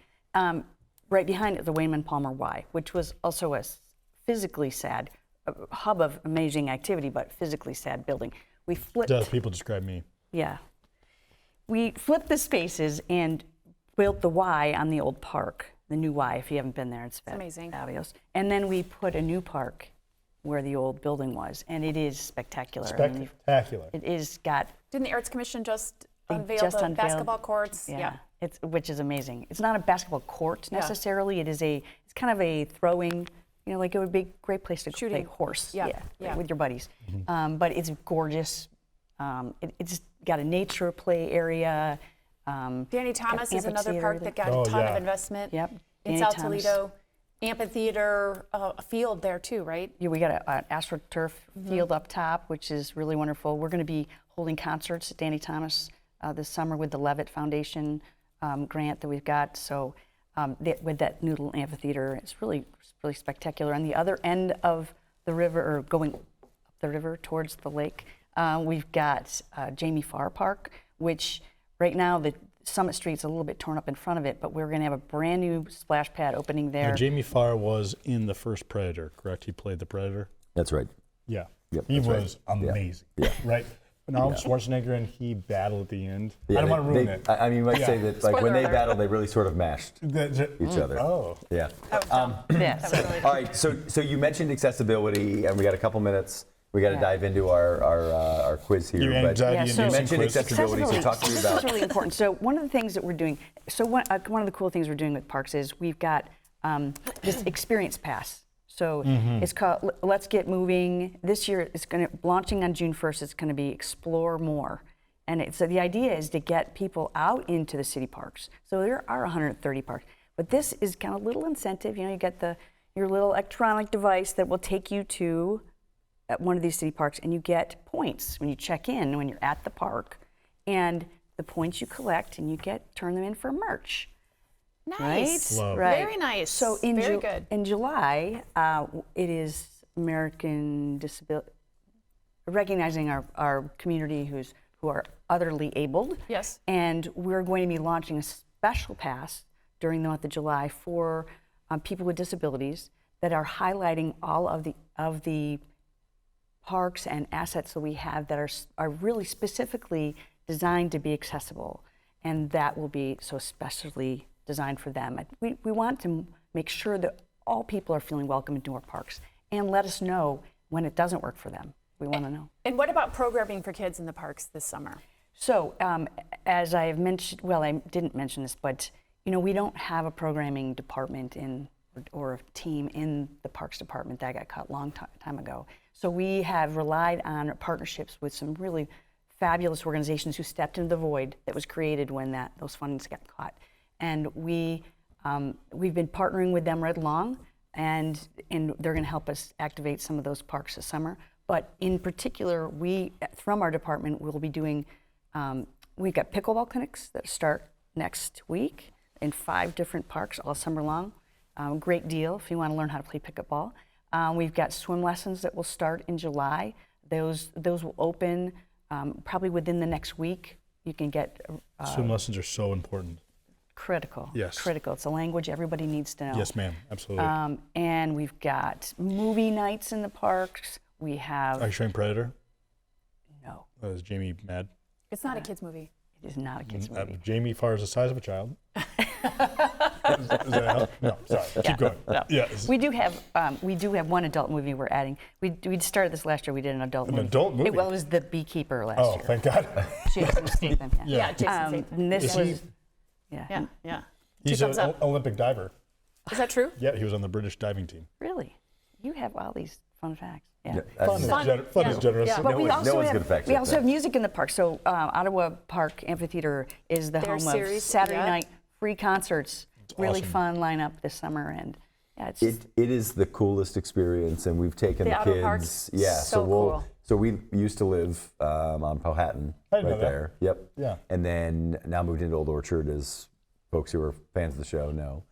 Speaker 6: Right behind it, the Wayman Palmer Y, which was also a physically sad, a hub of amazing activity, but physically sad building. We flipped.
Speaker 2: Does people describe me?
Speaker 6: Yeah. We flipped the spaces and built the Y on the old park, the new Y. If you haven't been there, it's
Speaker 4: amazing.
Speaker 6: fabulous. And then we put a new park where the old building was, and it is spectacular.
Speaker 2: Spectacular.
Speaker 6: It is got.
Speaker 4: Didn't the Arts Commission just unveil
Speaker 6: just
Speaker 4: the
Speaker 6: unveiled-
Speaker 4: basketball courts?
Speaker 6: Yeah. Which is amazing. It's not a basketball court necessarily. It's kind of a throwing, like it would be a great place to play horse.
Speaker 4: Yeah.
Speaker 6: With your buddies. But it's gorgeous. It's got a nature play area.
Speaker 4: Danny Thomas is another
Speaker 6: amphitheater
Speaker 4: park that got a ton of investment.
Speaker 6: Yep.
Speaker 4: In
Speaker 6: Danny
Speaker 4: South
Speaker 6: Thomas.
Speaker 4: Toledo. Amphitheater, a field there too, right?
Speaker 6: Yeah, we got an AstroTurf field up top, which is really wonderful. We're going to be holding concerts at Danny Thomas this summer with the Levitt Foundation grant that we've got. So with that noodle amphitheater, it's really spectacular. On the other end of the river, or going up the river towards the lake, we've got Jamie Farr Park, which right now the Summit Street's a little bit torn up in front of it, but we're going to have a brand new splash pad opening there.
Speaker 2: Now, Jamie Farr was in the first Predator, correct? He played the Predator?
Speaker 3: That's right.
Speaker 2: Yeah.
Speaker 3: Yep,
Speaker 2: He
Speaker 3: that's
Speaker 2: was
Speaker 3: right. Yeah.
Speaker 2: amazing.
Speaker 3: Yeah.
Speaker 2: Right? Arnold Schwarzenegger and he battled at the end.
Speaker 3: Yeah,
Speaker 2: I don't want to ruin it.
Speaker 3: I mean, you might say that like when
Speaker 4: Spoiler
Speaker 3: they
Speaker 4: alert.
Speaker 3: battled, they really sort of mashed each other.
Speaker 2: Oh.
Speaker 3: Yeah.
Speaker 6: Yeah, so-
Speaker 3: All right. So you mentioned accessibility, and we got a couple minutes. We got to dive into our quiz here.
Speaker 2: Your
Speaker 3: but
Speaker 2: anxiety
Speaker 3: you mentioned
Speaker 2: quiz.
Speaker 3: accessibility, so talk to me
Speaker 6: This
Speaker 3: about.
Speaker 6: is really important. So one of the things that we're doing, one of the cool things we're doing with parks is we've got this experience pass. So it's called Let's Get Moving. This year it's launching on June 1st. It's going to be Explore More. And so the idea is to get people out into the city parks. So there are 130 parks. But this is kind of a little incentive. You get your little electronic device that will take you to at one of these city parks, and you get points when you check in, when you're at the park. And the points you collect, and you turn them in for merch.
Speaker 4: Nice.
Speaker 6: Right?
Speaker 2: Love.
Speaker 4: Very nice.
Speaker 6: So
Speaker 4: Very good.
Speaker 6: in July, it is American Disability, recognizing our community who are otherly abled.
Speaker 4: Yes.
Speaker 6: And we're going to be launching a special pass during the month of July for people with disabilities that are highlighting all of the parks and assets that we have that are really specifically designed to be accessible, and that will be so specially designed for them. We want to make sure that all people are feeling welcome into our parks, and let us know when it doesn't work for them. We want to know.
Speaker 4: And what about programming for kids in the parks this summer?
Speaker 6: So, as I have mentioned, well, I didn't mention this, but we don't have a programming department or a team in the Parks Department. That got cut a long time ago. So we have relied on partnerships with some really fabulous organizations who stepped into the void that was created when those fundings got cut. And we've been partnering with them right along, and they're going to help us activate some of those parks this summer. But in particular, we, from our department, will be doing, we've got pickleball clinics that start next week in 5 different parks all summer long. Great deal if you want to learn how to play pickleball. We've got swim lessons that will start in July. Those will open probably within the next week. You can get
Speaker 2: Swim lessons are so important.
Speaker 6: critical.
Speaker 2: Yes.
Speaker 6: Critical. It's a language everybody needs to know.
Speaker 2: Yes, ma'am. Absolutely.
Speaker 6: And we've got movie nights in the parks. We have
Speaker 2: Are you showing Predator?
Speaker 6: no.
Speaker 2: Is Jamie mad?
Speaker 4: It's not a kids movie.
Speaker 6: It is not a kids movie.
Speaker 2: Jamie Farr is the size of a child. Is that how? No, sorry. Keep going.
Speaker 6: No.
Speaker 2: Yes.
Speaker 6: We do have one adult movie we're adding. We started this last year. We did an adult movie.
Speaker 2: adult movie?
Speaker 6: It was The Beekeeper last
Speaker 2: Oh,
Speaker 6: year.
Speaker 2: thank God.
Speaker 6: Jason Statham. Yeah.
Speaker 4: Yeah, Jason Statham.
Speaker 6: And this
Speaker 2: Is he-
Speaker 6: was. Yeah.
Speaker 4: Yeah, yeah.
Speaker 2: He's
Speaker 4: thumbs
Speaker 2: an
Speaker 4: up.
Speaker 2: Olympic diver.
Speaker 4: Is that true?
Speaker 2: Yeah, he was on the British diving team.
Speaker 6: Really? You have all these fun facts. Yeah.
Speaker 2: Fun,
Speaker 4: Fun.
Speaker 2: fun is
Speaker 4: Yeah.
Speaker 2: generous.
Speaker 4: Yeah.
Speaker 6: But
Speaker 3: No
Speaker 6: we
Speaker 3: one-
Speaker 6: also
Speaker 3: no one's
Speaker 6: have,
Speaker 3: gonna fact
Speaker 6: we
Speaker 3: check
Speaker 6: also
Speaker 3: that.
Speaker 6: have music in the park. So Ottawa Park Amphitheater is the
Speaker 4: Their
Speaker 6: home
Speaker 4: series,
Speaker 6: of Saturday
Speaker 4: yeah.
Speaker 6: night free concerts. Really
Speaker 2: awesome.
Speaker 6: fun lineup this summer, and yeah, it's
Speaker 3: It is the coolest experience, and we've taken
Speaker 4: The
Speaker 3: the
Speaker 4: Ottawa
Speaker 3: kids.
Speaker 4: Park's
Speaker 3: Yeah,
Speaker 4: so
Speaker 3: we'll.
Speaker 4: cool.
Speaker 3: So we used to live on Powhatan,
Speaker 2: I didn't know
Speaker 3: right
Speaker 2: that.
Speaker 3: there. Yep.
Speaker 2: Yeah.
Speaker 3: And then now moved into Old Orchard, as folks who are fans of the show know.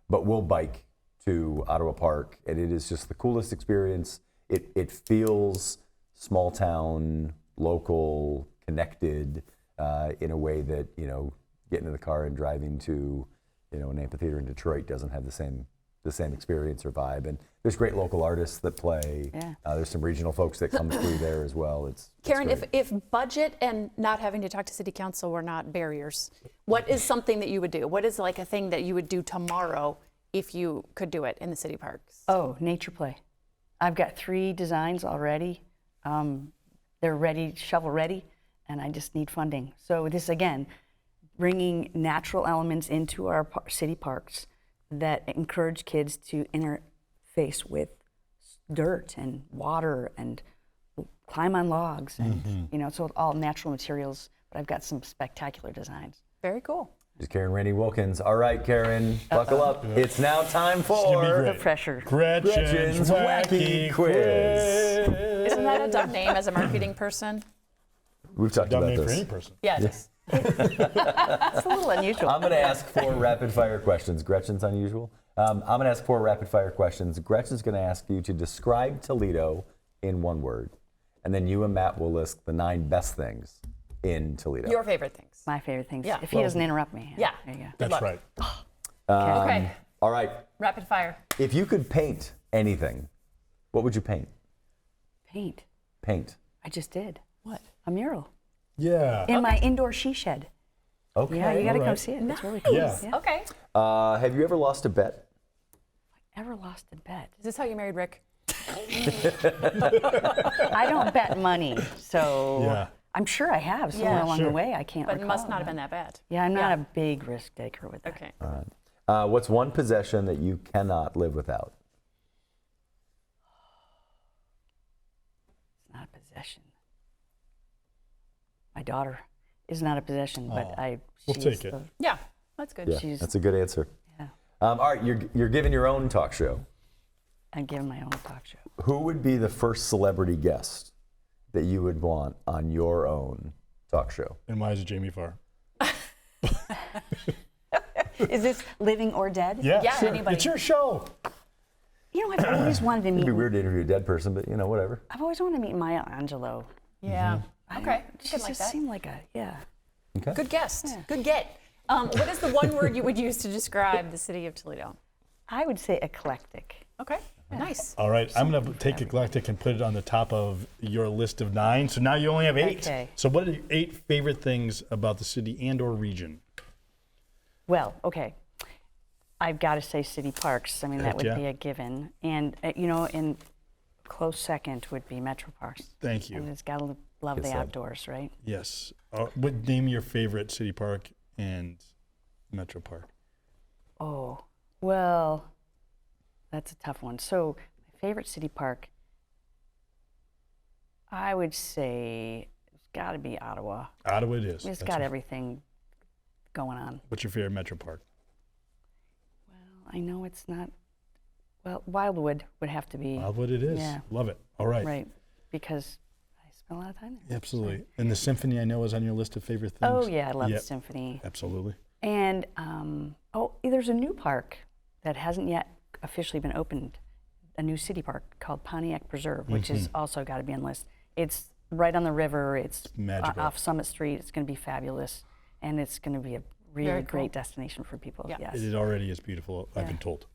Speaker 3: But we'll bike to Ottawa Park, and it is just the coolest experience. It feels small town, local, connected in a way that getting in the car and driving to an amphitheater in Detroit doesn't have the same experience or vibe. And there's great local artists that play.
Speaker 6: Yeah.
Speaker 3: There's some regional folks that come through there as well. It's
Speaker 4: Karen,
Speaker 3: great.
Speaker 4: if budget and not having to talk to city council were not barriers, what is something that you would do? What is like a thing that you would do tomorrow if you could do it in the city parks?
Speaker 6: Oh, nature play. I've got 3 designs already. They're ready, shovel ready, and I just need funding. So this, again, bringing natural elements into our city parks that encourage kids to interface with dirt and water and climb on logs and, so all natural materials. But I've got some spectacular designs.
Speaker 4: Very cool.
Speaker 3: Is Karen Rainey Wilkins. All right, Karen, buckle up. It's now time
Speaker 2: gonna be
Speaker 3: for
Speaker 2: great.
Speaker 6: The pressure.
Speaker 2: Gretchen's Wacky Quiz.
Speaker 4: Isn't that a dumb name as a marketing person?
Speaker 3: We've talked
Speaker 2: Dumb
Speaker 3: about
Speaker 2: name for any
Speaker 3: this.
Speaker 2: person.
Speaker 4: Yeah, it is.
Speaker 6: It's a little unusual.
Speaker 3: I'm going to ask 4 rapid fire questions. Gretchen's unusual. I'm going to ask 4 rapid fire questions. Gretchen's going to ask you to describe Toledo in 1 word. And then you and Matt will list the 9 best things in Toledo.
Speaker 4: Your favorite things.
Speaker 6: My favorite things.
Speaker 4: Yeah.
Speaker 6: If he doesn't interrupt me.
Speaker 4: Yeah.
Speaker 6: There you go.
Speaker 2: That's
Speaker 4: luck.
Speaker 2: right.
Speaker 4: Okay,
Speaker 3: All right.
Speaker 4: rapid fire.
Speaker 3: If you could paint anything, what would you paint?
Speaker 6: Paint.
Speaker 3: Paint.
Speaker 6: I just did.
Speaker 4: What?
Speaker 6: A mural.
Speaker 2: Yeah.
Speaker 6: In my indoor she shed.
Speaker 3: Okay.
Speaker 6: Yeah, you got to come
Speaker 2: alright.
Speaker 6: see it. It's really cool.
Speaker 2: Yeah.
Speaker 4: Okay.
Speaker 3: Have you ever lost a bet?
Speaker 6: Ever lost a bet?
Speaker 4: Is this how you married Rick?
Speaker 6: I don't bet money, so
Speaker 2: Yeah.
Speaker 6: I'm sure I have somewhere
Speaker 4: Yeah.
Speaker 6: along
Speaker 2: Sure.
Speaker 6: the way. I can't
Speaker 4: But it
Speaker 6: recall.
Speaker 4: must not have been that bad.
Speaker 6: Yeah, I'm not a big risk taker with that.
Speaker 4: Okay.
Speaker 3: What's one possession that you cannot live without?
Speaker 6: It's not a possession. My daughter is not a possession, but
Speaker 2: we'll
Speaker 6: she's
Speaker 2: take it.
Speaker 4: Yeah, that's good.
Speaker 3: Yeah,
Speaker 6: She's-
Speaker 3: that's a good answer.
Speaker 6: Yeah,
Speaker 3: All right, you're giving your own talk show.
Speaker 6: I'm giving my own talk show.
Speaker 3: Who would be the first celebrity guest that you would want on your own talk show?
Speaker 2: And why is it Jamie Farr?
Speaker 6: Is this living or dead?
Speaker 2: Yeah,
Speaker 4: Yeah,
Speaker 2: sure.
Speaker 4: anybody.
Speaker 2: It's your show.
Speaker 6: You know, I've always wanted to
Speaker 3: It'd
Speaker 6: meet.
Speaker 3: be weird to interview a dead person, but whatever.
Speaker 6: I've always wanted to meet Maya Angelou.
Speaker 4: Yeah. Okay.
Speaker 6: She
Speaker 4: Good like
Speaker 6: just
Speaker 4: that.
Speaker 6: seemed like
Speaker 3: Okay.
Speaker 4: Good guest. Good get. What is the one word you would use to describe the city of Toledo?
Speaker 6: I would say eclectic.
Speaker 4: Okay. Nice.
Speaker 2: All right, I'm going to take eclectic and put it on the top of your list of 9. So now you only have 8.
Speaker 6: Okay.
Speaker 2: So what are your 8 favorite things about the city and/or region?
Speaker 6: Well, okay. I've got to say city parks. I mean, that
Speaker 2: Heck
Speaker 6: would
Speaker 2: yeah.
Speaker 6: be a given. And, in close second would be Metro Parks.
Speaker 2: Thank you.
Speaker 6: And it's got to love
Speaker 3: Good
Speaker 6: the
Speaker 3: said.
Speaker 6: outdoors, right?
Speaker 2: Yes. What name your favorite city park and Metro Park?
Speaker 6: Oh, well, that's a tough one. So, my favorite city park, I would say it's got to be Ottawa.
Speaker 2: Ottawa it is.
Speaker 6: It's
Speaker 2: That's
Speaker 6: got
Speaker 2: right.
Speaker 6: everything going on.
Speaker 2: What's your favorite Metro Park?
Speaker 6: I know it's not, well, Wildwood would have to be,
Speaker 2: Wildwood it is.
Speaker 6: Yeah.
Speaker 2: Love it. All right.
Speaker 6: right, because I spent a lot of time there.
Speaker 2: Absolutely. And the symphony I know is on your list of favorite things.
Speaker 6: Oh, yeah, I love
Speaker 2: Yep.
Speaker 6: the symphony.
Speaker 2: Absolutely.
Speaker 6: And, there's a new park that hasn't yet officially been opened, a new city park called Pontiac Preserve, which is also got to be on the list. It's right on the river. It's
Speaker 2: magical.
Speaker 6: off Summit Street. It's going to be fabulous, and it's going to be a really
Speaker 4: Very cool.
Speaker 6: great destination for people.
Speaker 4: Yeah.
Speaker 6: Yes.
Speaker 2: It already is beautiful, I've
Speaker 6: Yeah.
Speaker 2: been told.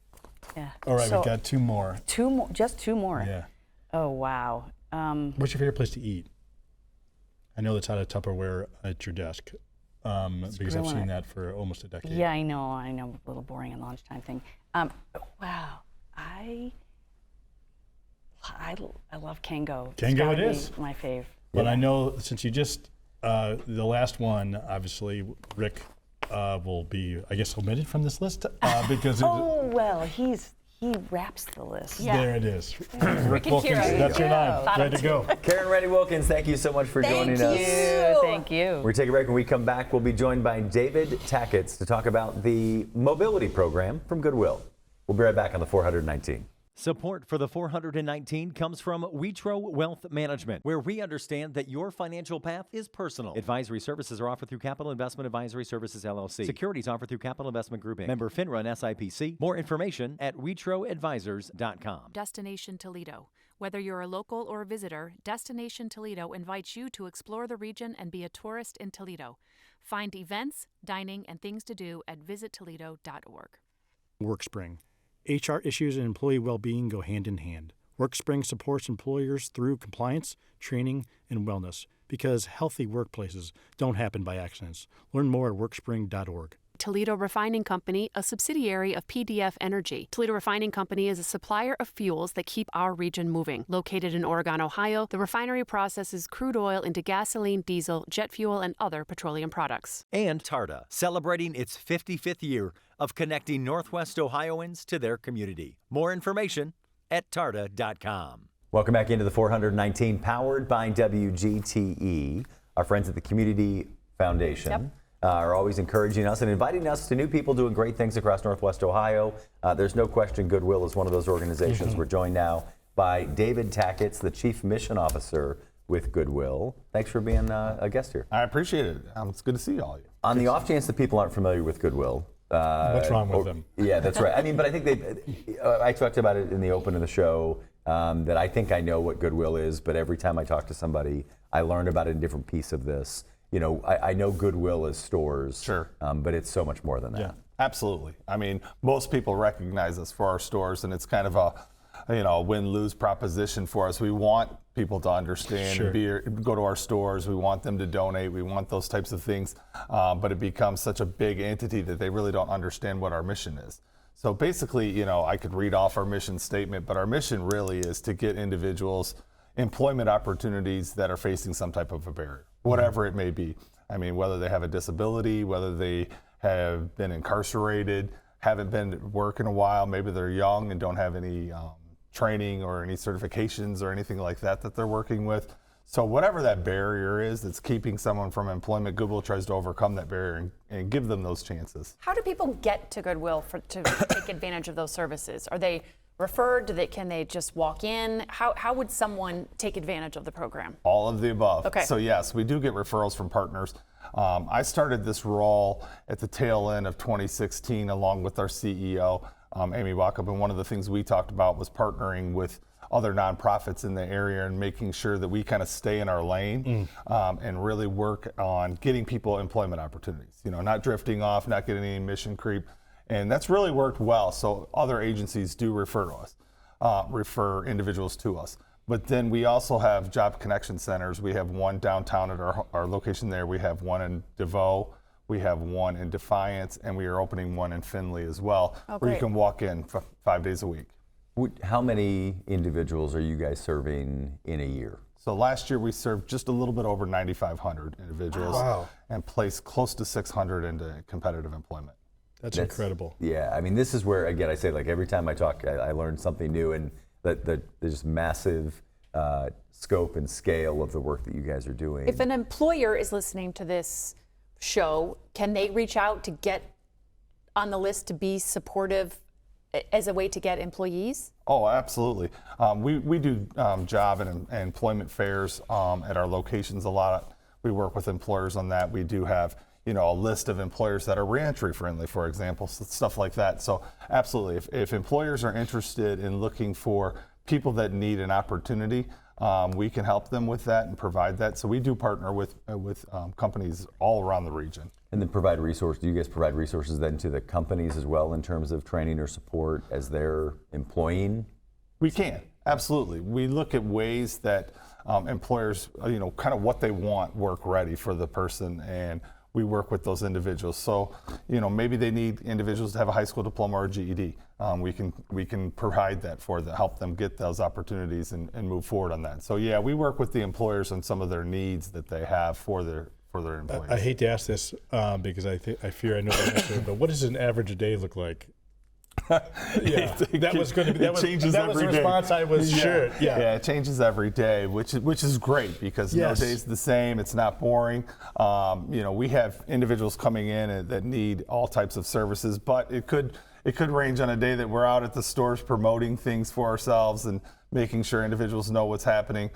Speaker 6: Yeah.
Speaker 2: All right,
Speaker 6: So,
Speaker 2: we've got 2 more.
Speaker 6: 2 more, just 2 more.
Speaker 2: Yeah.
Speaker 6: Oh, wow.
Speaker 2: What's your favorite place to eat? I know that's out of Tupperware at your desk because I've
Speaker 6: grilling
Speaker 2: seen
Speaker 6: it.
Speaker 2: that for almost a decade.
Speaker 6: Yeah, I know, a little boring and lunchtime thing. Wow, I love Kango. It's
Speaker 2: Kango
Speaker 6: gotta
Speaker 2: it
Speaker 6: be
Speaker 2: is.
Speaker 6: my fave.
Speaker 2: But I know since you just, the last one, obviously, Rick will be, I guess, omitted from this list because
Speaker 6: Oh well, he wraps the list.
Speaker 4: Yeah.
Speaker 2: there it is. Rick
Speaker 4: and
Speaker 2: Wilkins,
Speaker 4: Kira.
Speaker 2: that's your 9.
Speaker 4: Bottom
Speaker 2: Ready to go.
Speaker 3: Karen Reddy Wilkins, thank you so much for joining us.
Speaker 6: Thank you.
Speaker 3: We're going to take a break. When we come back, we'll be joined by David Tackett to talk about the Mowbility program from Goodwill. We'll be right back on the 419.
Speaker 5: Support for the 419 comes from Witro Wealth Management, where we understand that your financial path is personal. Advisory services are offered through Capital Investment Advisory Services, LLC. Securities offered through Capital Investment Group, Inc. Member FINRA and SIPC. More information at WitroAdvisors.com.
Speaker 8: Destination Toledo. Whether you're a local or a visitor, Destination Toledo invites you to explore the region and be a tourist in Toledo. Find events, dining, and things to do at visittoledo.org.
Speaker 9: WorkSpring. HR issues and employee well-being go hand in hand. WorkSpring supports employers through compliance, training, and wellness because healthy workplaces don't happen by accidents. Learn more at workspring.org.
Speaker 8: Toledo Refining Company, a subsidiary of PDF Energy. Toledo Refining Company is a supplier of fuels that keep our region moving. Located in Oregon, Ohio, the refinery processes crude oil into gasoline, diesel, jet fuel, and other petroleum products.
Speaker 5: And Tarda, celebrating its 55th year of connecting Northwest Ohioans to their community. More information at tarda.com.
Speaker 3: Welcome back into the 419, powered by WGTE. Our friends at the Community Foundation are always encouraging us and inviting us to new people doing great things across Northwest Ohio. There's no question Goodwill is one of those organizations. We're joined now by David Tackett, the Chief Mission Officer with Goodwill. Thanks for being a guest here.
Speaker 10: I appreciate it. It's good to see all of you.
Speaker 3: On the off chance that people aren't familiar with Goodwill,
Speaker 2: What's wrong with them?
Speaker 3: Yeah, that's right. I mean, but I think I talked about it in the open of the show, that I think I know what Goodwill is, but every time I talk to somebody, I learn about a different piece of this. You know, I know Goodwill is stores,
Speaker 10: Sure.
Speaker 3: But it's so much more than that.
Speaker 2: Yeah.
Speaker 10: Absolutely. I mean, most people recognize us for our stores, and it's kind of a win-lose proposition for us. We want people to understand and go to our stores. We want them to donate. We want those types of things. But it becomes such a big entity that they really don't understand what our mission is. So basically, you know, I could read off our mission statement, but our mission really is to get individuals employment opportunities that are facing some type of a barrier, whatever it may be. I mean, whether they have a disability, whether they have been incarcerated, haven't been at work in a while, maybe they're young and don't have any training or any certifications or anything like that that they're working with. So whatever that barrier is that's keeping someone from employment, Goodwill tries to overcome that barrier and give them those chances.
Speaker 4: How do people get to Goodwill to take advantage of those services? Are they referred? Can they just walk in? How would someone take advantage of the program?
Speaker 10: All of the above.
Speaker 4: Okay.
Speaker 10: So yes, we do get referrals from partners. I started this role at the tail end of 2016 along with our CEO, Amy Wackup, and one of the things we talked about was partnering with other nonprofits in the area and making sure that we kind of stay in our lane and really work on getting people employment opportunities. You know, not drifting off, not getting any mission creep. And that's really worked well. So other agencies do refer to us, refer individuals to us. But then we also have job connection centers. We have one downtown at our location there. We have one in DeVoe. We have one in Defiance, and we are opening one in Findlay as well, where you can walk in 5 days a week.
Speaker 3: How many individuals are you guys serving in a year?
Speaker 10: So last year we served just a little bit over 9,500 individuals and placed close to 600 into competitive employment.
Speaker 2: That's incredible.
Speaker 3: Yeah, I mean, this is where, again, I say, like, every time I talk, I learn something new, and there's massive scope and scale of the work that you guys are doing.
Speaker 4: If an employer is listening to this show, can they reach out to get on the list to be supportive as a way to get employees?
Speaker 10: Oh, absolutely. We do job and employment fairs at our locations a lot. We work with employers on that. We do have, you know, a list of employers that are reentry friendly, for example, stuff like that. So absolutely, if employers are interested in looking for people that need an opportunity, we can help them with that and provide that. So we do partner with companies all around the region.
Speaker 3: And then provide resources. Do you guys provide resources then to the companies as well in terms of training or support as they're employing?
Speaker 10: We can, absolutely. We look at ways that employers, you know, kind of what they want work ready for the person, and we work with those individuals. So, you know, maybe they need individuals to have a high school diploma or a GED. We can provide that for them, help them get those opportunities and move forward on that. So yeah, we work with the employers on some of their needs that they have for their employees.
Speaker 2: I hate to ask this because I fear I know the answer, but what does an average day look like? Yeah, that was going to be that was the response I was sure.
Speaker 10: Yeah, it changes every day, which is great because no day's the same. It's not boring. You know, we have individuals coming in that need all types of services, but it could range on a day that we're out at the stores promoting things for ourselves and making sure individuals know what's happening.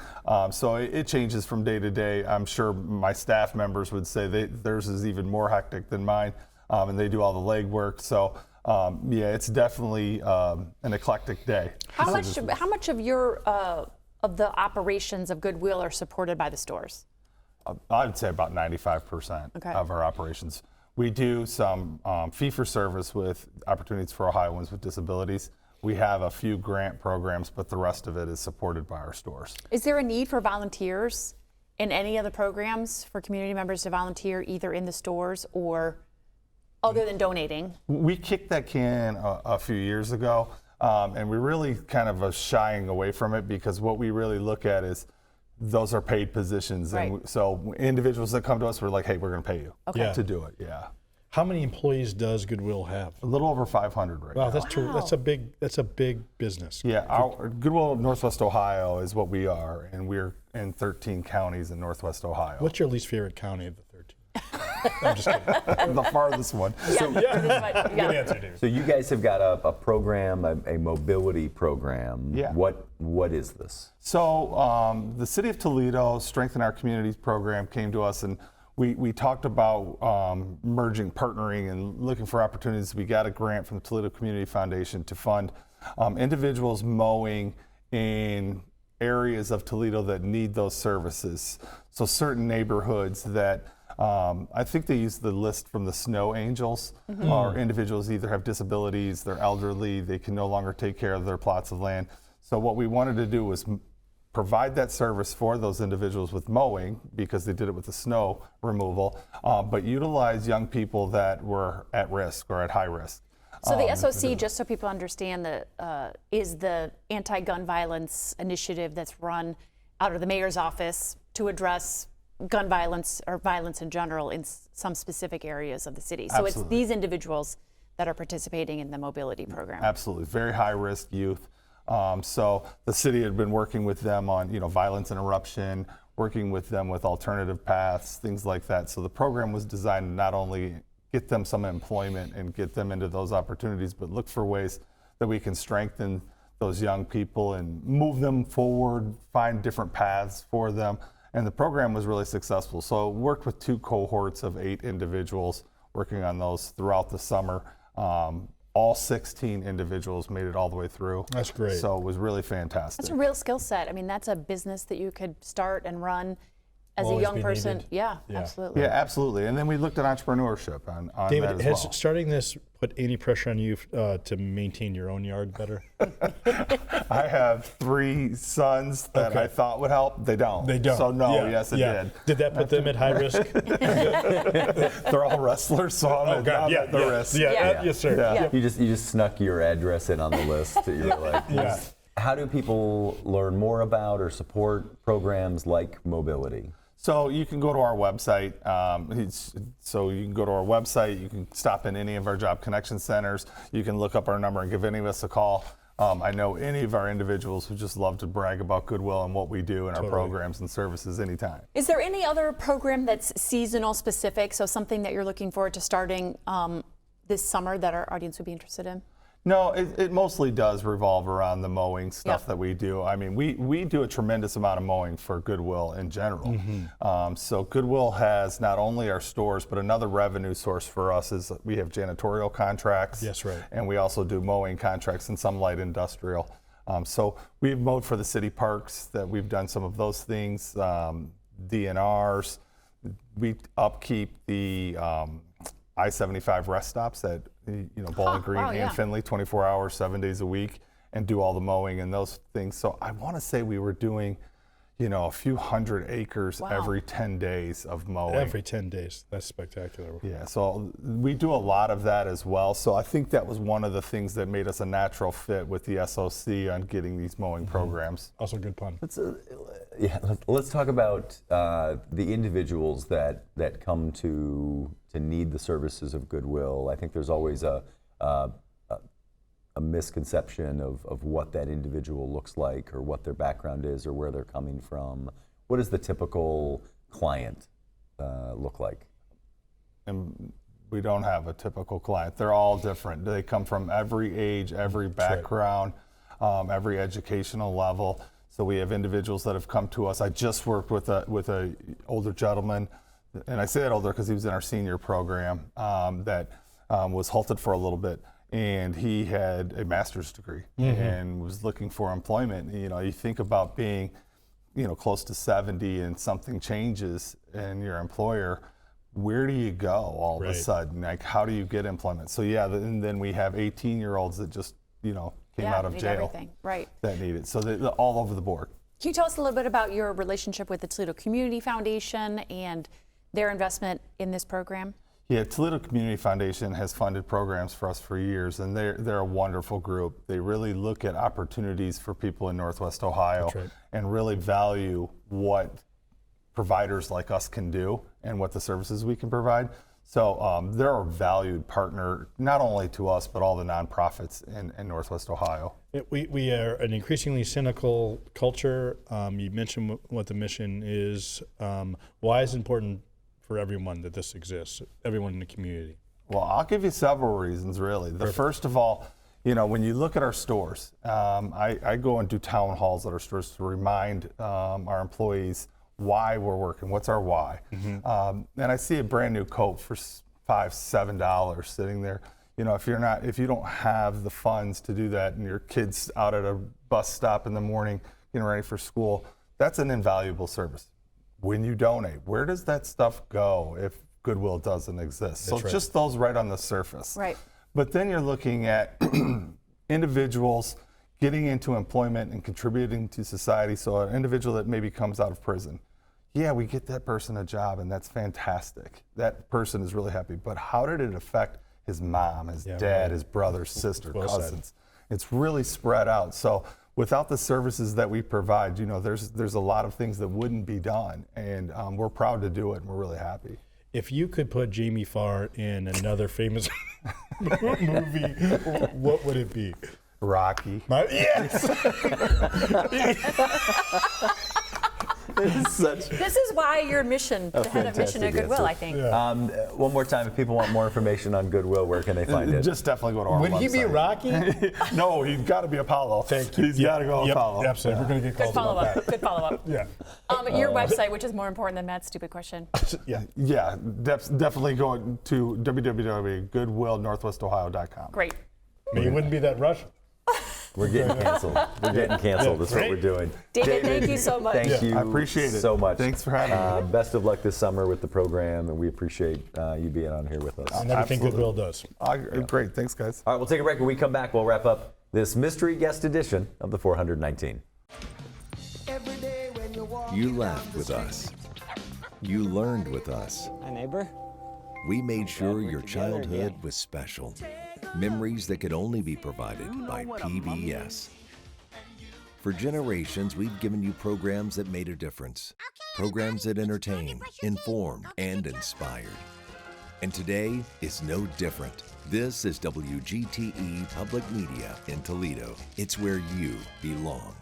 Speaker 10: So it changes from day to day. I'm sure my staff members would say theirs is even more hectic than mine, and they do all the legwork. So yeah, it's definitely an eclectic day.
Speaker 4: How much of your of the operations of Goodwill are supported by the stores?
Speaker 10: I'd say about 95% of our operations. We do some fee-for-service with opportunities for Ohioans with disabilities. We have a few grant programs, but the rest of it is supported by our stores.
Speaker 4: Is there a need for volunteers in any of the programs for community members to volunteer either in the stores or other than donating?
Speaker 10: We kicked that can a few years ago, and we really kind of are shying away from it because what we really look at is those are paid positions.
Speaker 4: Right.
Speaker 10: And so individuals that come to us, we're like, hey, we're going to pay you to do it. Yeah.
Speaker 2: How many employees does Goodwill have?
Speaker 10: A little over 500 right now.
Speaker 2: Wow, that's true. That's a big business.
Speaker 10: Yeah, our Goodwill Northwest Ohio is what we are, and we're in 13 counties in Northwest Ohio.
Speaker 2: What's your least favorite county of the 13? I'm just kidding.
Speaker 10: The farthest one.
Speaker 2: Good answer, David.
Speaker 3: So you guys have got a program, a mobility program.
Speaker 10: Yeah.
Speaker 3: What is this?
Speaker 10: So the City of Toledo Strengthen Our Communities program came to us, and we talked about partnering and looking for opportunities. We got a grant from the Toledo Community Foundation to fund individuals mowing in areas of Toledo that need those services. So certain neighborhoods that I think they use the list from the Snow Angels, or individuals either have disabilities, they're elderly, they can no longer take care of their plots of land. So what we wanted to do was provide that service for those individuals with mowing because they did it with the snow removal, but utilize young people that were at risk or at high risk.
Speaker 4: So the SOC, just so people understand, is the anti-gun violence initiative that's run out of the mayor's office to address gun violence or violence in general in some specific areas of the city. So
Speaker 10: Absolutely.
Speaker 4: it's these individuals that are participating in the mobility program.
Speaker 10: Absolutely, very high risk youth. So the city had been working with them on, violence interruption, working with them with alternative paths, things like that. So the program was designed to not only get them some employment and get them into those opportunities, but look for ways that we can strengthen those young people and move them forward, find different paths for them. And the program was really successful. So it worked with 2 cohorts of 8 individuals working on those throughout the summer. All 16 individuals made it all the way through.
Speaker 2: That's great.
Speaker 10: So it was really fantastic.
Speaker 4: That's a real skill set. I mean, that's a business that you could start and run as
Speaker 2: Always
Speaker 4: a young
Speaker 2: be
Speaker 4: person.
Speaker 2: needed.
Speaker 4: Yeah,
Speaker 2: Yeah.
Speaker 4: absolutely.
Speaker 10: Yeah, absolutely. And then we looked at entrepreneurship on
Speaker 2: David,
Speaker 10: that as
Speaker 2: has
Speaker 10: well.
Speaker 2: starting this put any pressure on you to maintain your own yard better?
Speaker 10: I have 3 sons that
Speaker 2: Okay.
Speaker 10: I thought would help. They don't.
Speaker 2: They don't.
Speaker 10: So no,
Speaker 2: Yeah,
Speaker 10: yes, it
Speaker 2: yeah.
Speaker 10: did.
Speaker 2: Did that put them at high risk?
Speaker 10: They're all wrestlers, so I'm at the risk.
Speaker 4: Yeah.
Speaker 2: Yes, sir.
Speaker 10: Yeah.
Speaker 3: You just snuck your address in on the list. That you were like,
Speaker 2: Yeah.
Speaker 3: How do people learn more about or support programs like Mowbility?
Speaker 10: So you can go to our website. So you can go to our website. You can stop in any of our job connection centers. You can look up our number and give any of us a call. I know any of our individuals who just love to brag about Goodwill and what we do and our programs and services anytime.
Speaker 4: Is there any other program that's seasonal specific, so something that you're looking forward to starting this summer that our audience would be interested in?
Speaker 10: No, it mostly does revolve around the mowing stuff that we do. I mean, we do a tremendous amount of mowing for Goodwill in general. So Goodwill has not only our stores, but another revenue source for us is we have janitorial contracts.
Speaker 2: Yes, right.
Speaker 10: And we also do mowing contracts and some light industrial. So we've mowed for the city parks, that we've done some of those things, DNRs. We upkeep the I-75 rest stops at Bowling Green and Findlay, 24 hours, 7 days a week, and do all the mowing and those things. So I want to say we were doing, a few hundred acres every 10 days of mowing.
Speaker 2: Every 10 days. That's spectacular.
Speaker 10: Yeah, so we do a lot of that as well. So I think that was one of the things that made us a natural fit with the SOC on getting these mowing programs.
Speaker 2: Also good pun.
Speaker 3: Let's talk about the individuals that come to need the services of Goodwill. I think there's always a misconception of what that individual looks like or what their background is or where they're coming from. What does the typical client look like?
Speaker 10: And we don't have a typical client. They're all different. They come from every age, every background, every educational level. So we have individuals that have come to us. I just worked with a older gentleman, and I say that older because he was in our senior program, that was halted for a little bit. And he had a master's degree and was looking for employment. You think about being, close to 70 and something changes in your employer. Where do you go all of a sudden? Like, how do you get employment? So and then we have 18-year-olds that just, came out of
Speaker 4: need
Speaker 10: jail.
Speaker 4: Everything. Right.
Speaker 10: That need it. So they're all over the board.
Speaker 4: Can you tell us a little bit about your relationship with the Toledo Community Foundation and their investment in this program?
Speaker 10: Yeah, Toledo Community Foundation has funded programs for us for years, and they're a wonderful group. They really look at opportunities for people in Northwest Ohio and really value what providers like us can do and what the services we can provide. So they're a valued partner, not only to us, but all the nonprofits in Northwest Ohio.
Speaker 2: We are an increasingly cynical culture. You mentioned what the mission is. Why is it important for everyone that this exists, everyone in the community?
Speaker 10: Well, I'll give you several reasons, really. The first of all, when you look at our stores, I go and do town halls at our stores to remind our employees why we're working, what's our why. And I see a brand new coat for $5, $7 sitting there. If you don't have the funds to do that and your kid's out at a bus stop in the morning getting ready for school, that's an invaluable service. When you donate, where does that stuff go if Goodwill doesn't exist? So just those right on the surface.
Speaker 4: Right.
Speaker 10: But then you're looking at individuals getting into employment and contributing to society. So an individual that maybe comes out of prison, we get that person a job and that's fantastic. That person is really happy. But how did it affect his mom, his dad, his brother, sister,
Speaker 2: Well said.
Speaker 10: cousins. It's really spread out. So without the services that we provide, there's a lot of things that wouldn't be done, and we're proud to do it, and we're really happy.
Speaker 2: If you could put Jamie Farr in another famous movie, what would it be?
Speaker 10: Rocky.
Speaker 2: Yes.
Speaker 4: This is why you're the head of mission at Goodwill, I think.
Speaker 3: One more time, if people want more information on Goodwill, where can they find it?
Speaker 10: Just definitely go to our website.
Speaker 2: Would he be Rocky?
Speaker 10: No, he's got to be Apollo.
Speaker 2: Thank you.
Speaker 10: He's got to go Apollo.
Speaker 2: Absolutely. We're going to get
Speaker 4: Good
Speaker 2: called about that.
Speaker 4: Good follow-up.
Speaker 2: Yeah.
Speaker 4: Your website, which is more important than Matt's stupid question.
Speaker 10: Yeah, definitely go to www.goodwillnorthwestohio.com.
Speaker 4: Great.
Speaker 2: Maybe it wouldn't be that rush.
Speaker 3: We're getting canceled. We're getting canceled. That's what we're doing.
Speaker 4: David, thank you so much.
Speaker 3: Thank you
Speaker 10: I appreciate it
Speaker 3: so much.
Speaker 10: Thanks for having me.
Speaker 3: Best of luck this summer with the program, and we appreciate you being on here with us.
Speaker 2: And everything Goodwill does.
Speaker 10: Great. Thanks, guys.
Speaker 3: All right, we'll take a break. When we come back, we'll wrap up this mystery guest edition of the 419.
Speaker 11: You laughed with us. You learned with us.
Speaker 12: Hi, neighbor.
Speaker 11: We made sure your childhood was special. Memories that could only be provided by PBS. For generations, we've given you programs that made a difference. Programs that entertained, informed, and inspired. And today is no different. This is WGTE Public Media in Toledo. It's where you belong.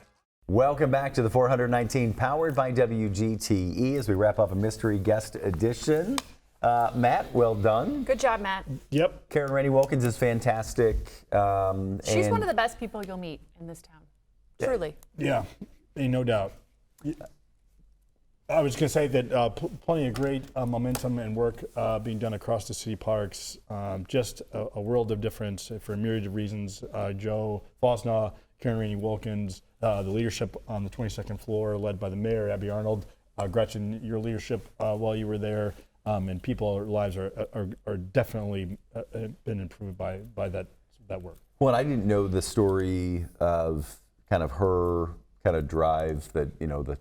Speaker 3: Welcome back to the 419, powered by WGTE, as we wrap up a mystery guest edition. Matt, well done.
Speaker 4: Good job, Matt.
Speaker 2: Yep.
Speaker 3: Karen Rainey Wilkins is fantastic.
Speaker 4: She's one of the best people you'll meet in this town. Truly.
Speaker 2: Yeah, no doubt. I was going to say that plenty of great momentum and work being done across the city parks. Just a world of difference for a myriad of reasons. Joe Fosnaugh, Karen Rainey Wilkins, the leadership on the 22nd floor led by the mayor, Abby Arnold. Gretchen, your leadership while you were there. And people's lives are definitely been improved by that work.
Speaker 3: Well, I didn't know the story of kind of her kind of drive, that, the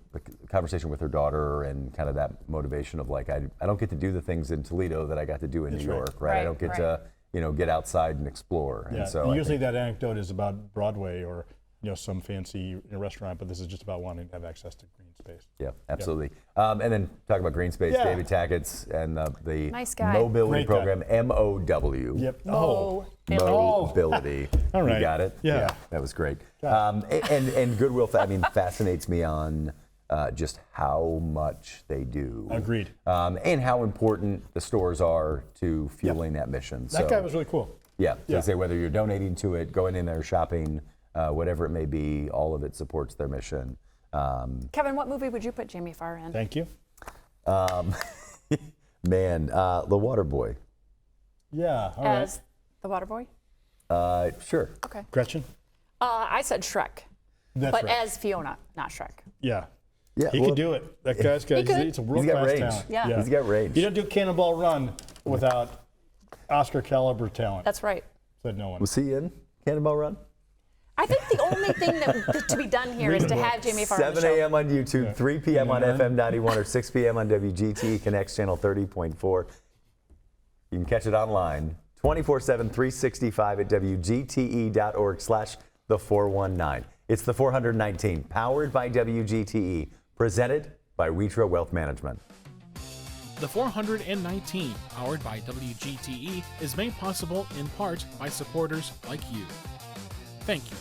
Speaker 3: conversation with her daughter and kind of that motivation of like, I don't get to do the things in Toledo that I got to do in New York, right? I don't get to, get outside and explore.
Speaker 2: Yeah.
Speaker 3: And so
Speaker 2: usually that anecdote is about Broadway or some fancy restaurant, but this is just about wanting to have access to green space.
Speaker 3: Yeah, absolutely. And then talk about green space, David Tackett's and the
Speaker 4: nice guy.
Speaker 3: Mowbility program, MOW.
Speaker 2: Yep.
Speaker 3: Mowbility.
Speaker 2: All right.
Speaker 3: You got it?
Speaker 2: Yeah.
Speaker 3: That was great. And Goodwill, fascinates me on just how much they do.
Speaker 2: Agreed.
Speaker 3: And how important the stores are to fueling that mission.
Speaker 2: That guy was really cool.
Speaker 3: Yeah. So say whether you're donating to it, going in there, shopping, whatever it may be, all of it supports their mission.
Speaker 4: Kevin, what movie would you put Jamie Farr in?
Speaker 2: Thank you.
Speaker 3: Man, The Water Boy.
Speaker 2: Yeah. All right.
Speaker 4: As the water boy?
Speaker 3: Sure.
Speaker 4: Okay.
Speaker 2: Gretchen?
Speaker 4: I said Shrek.
Speaker 2: That's
Speaker 4: but
Speaker 2: right.
Speaker 4: as Fiona, not Shrek.
Speaker 2: Yeah.
Speaker 3: Yeah,
Speaker 2: He could do it. That guy's got, it's a world-class
Speaker 3: range.
Speaker 2: talent.
Speaker 4: Yeah.
Speaker 3: He's got range.
Speaker 2: You don't do Cannonball Run without Oscar caliber talent.
Speaker 4: That's right.
Speaker 2: Said no one.
Speaker 3: Was he in Cannonball Run?
Speaker 4: I think the only thing that to be done here is to have Jamie Farr on the
Speaker 3: 7
Speaker 4: show.
Speaker 3: a.m. on YouTube, 3 p.m. on FM 91, or 6 p.m. on WGTE Connects channel 30.4. You can catch it online 24/7, 365 at WGTE.org/the419. It's the 419, powered by WGTE, presented by Wheatro Wealth Management.
Speaker 13: The 419, powered by WGTE, is made possible in part by supporters like you. Thank you.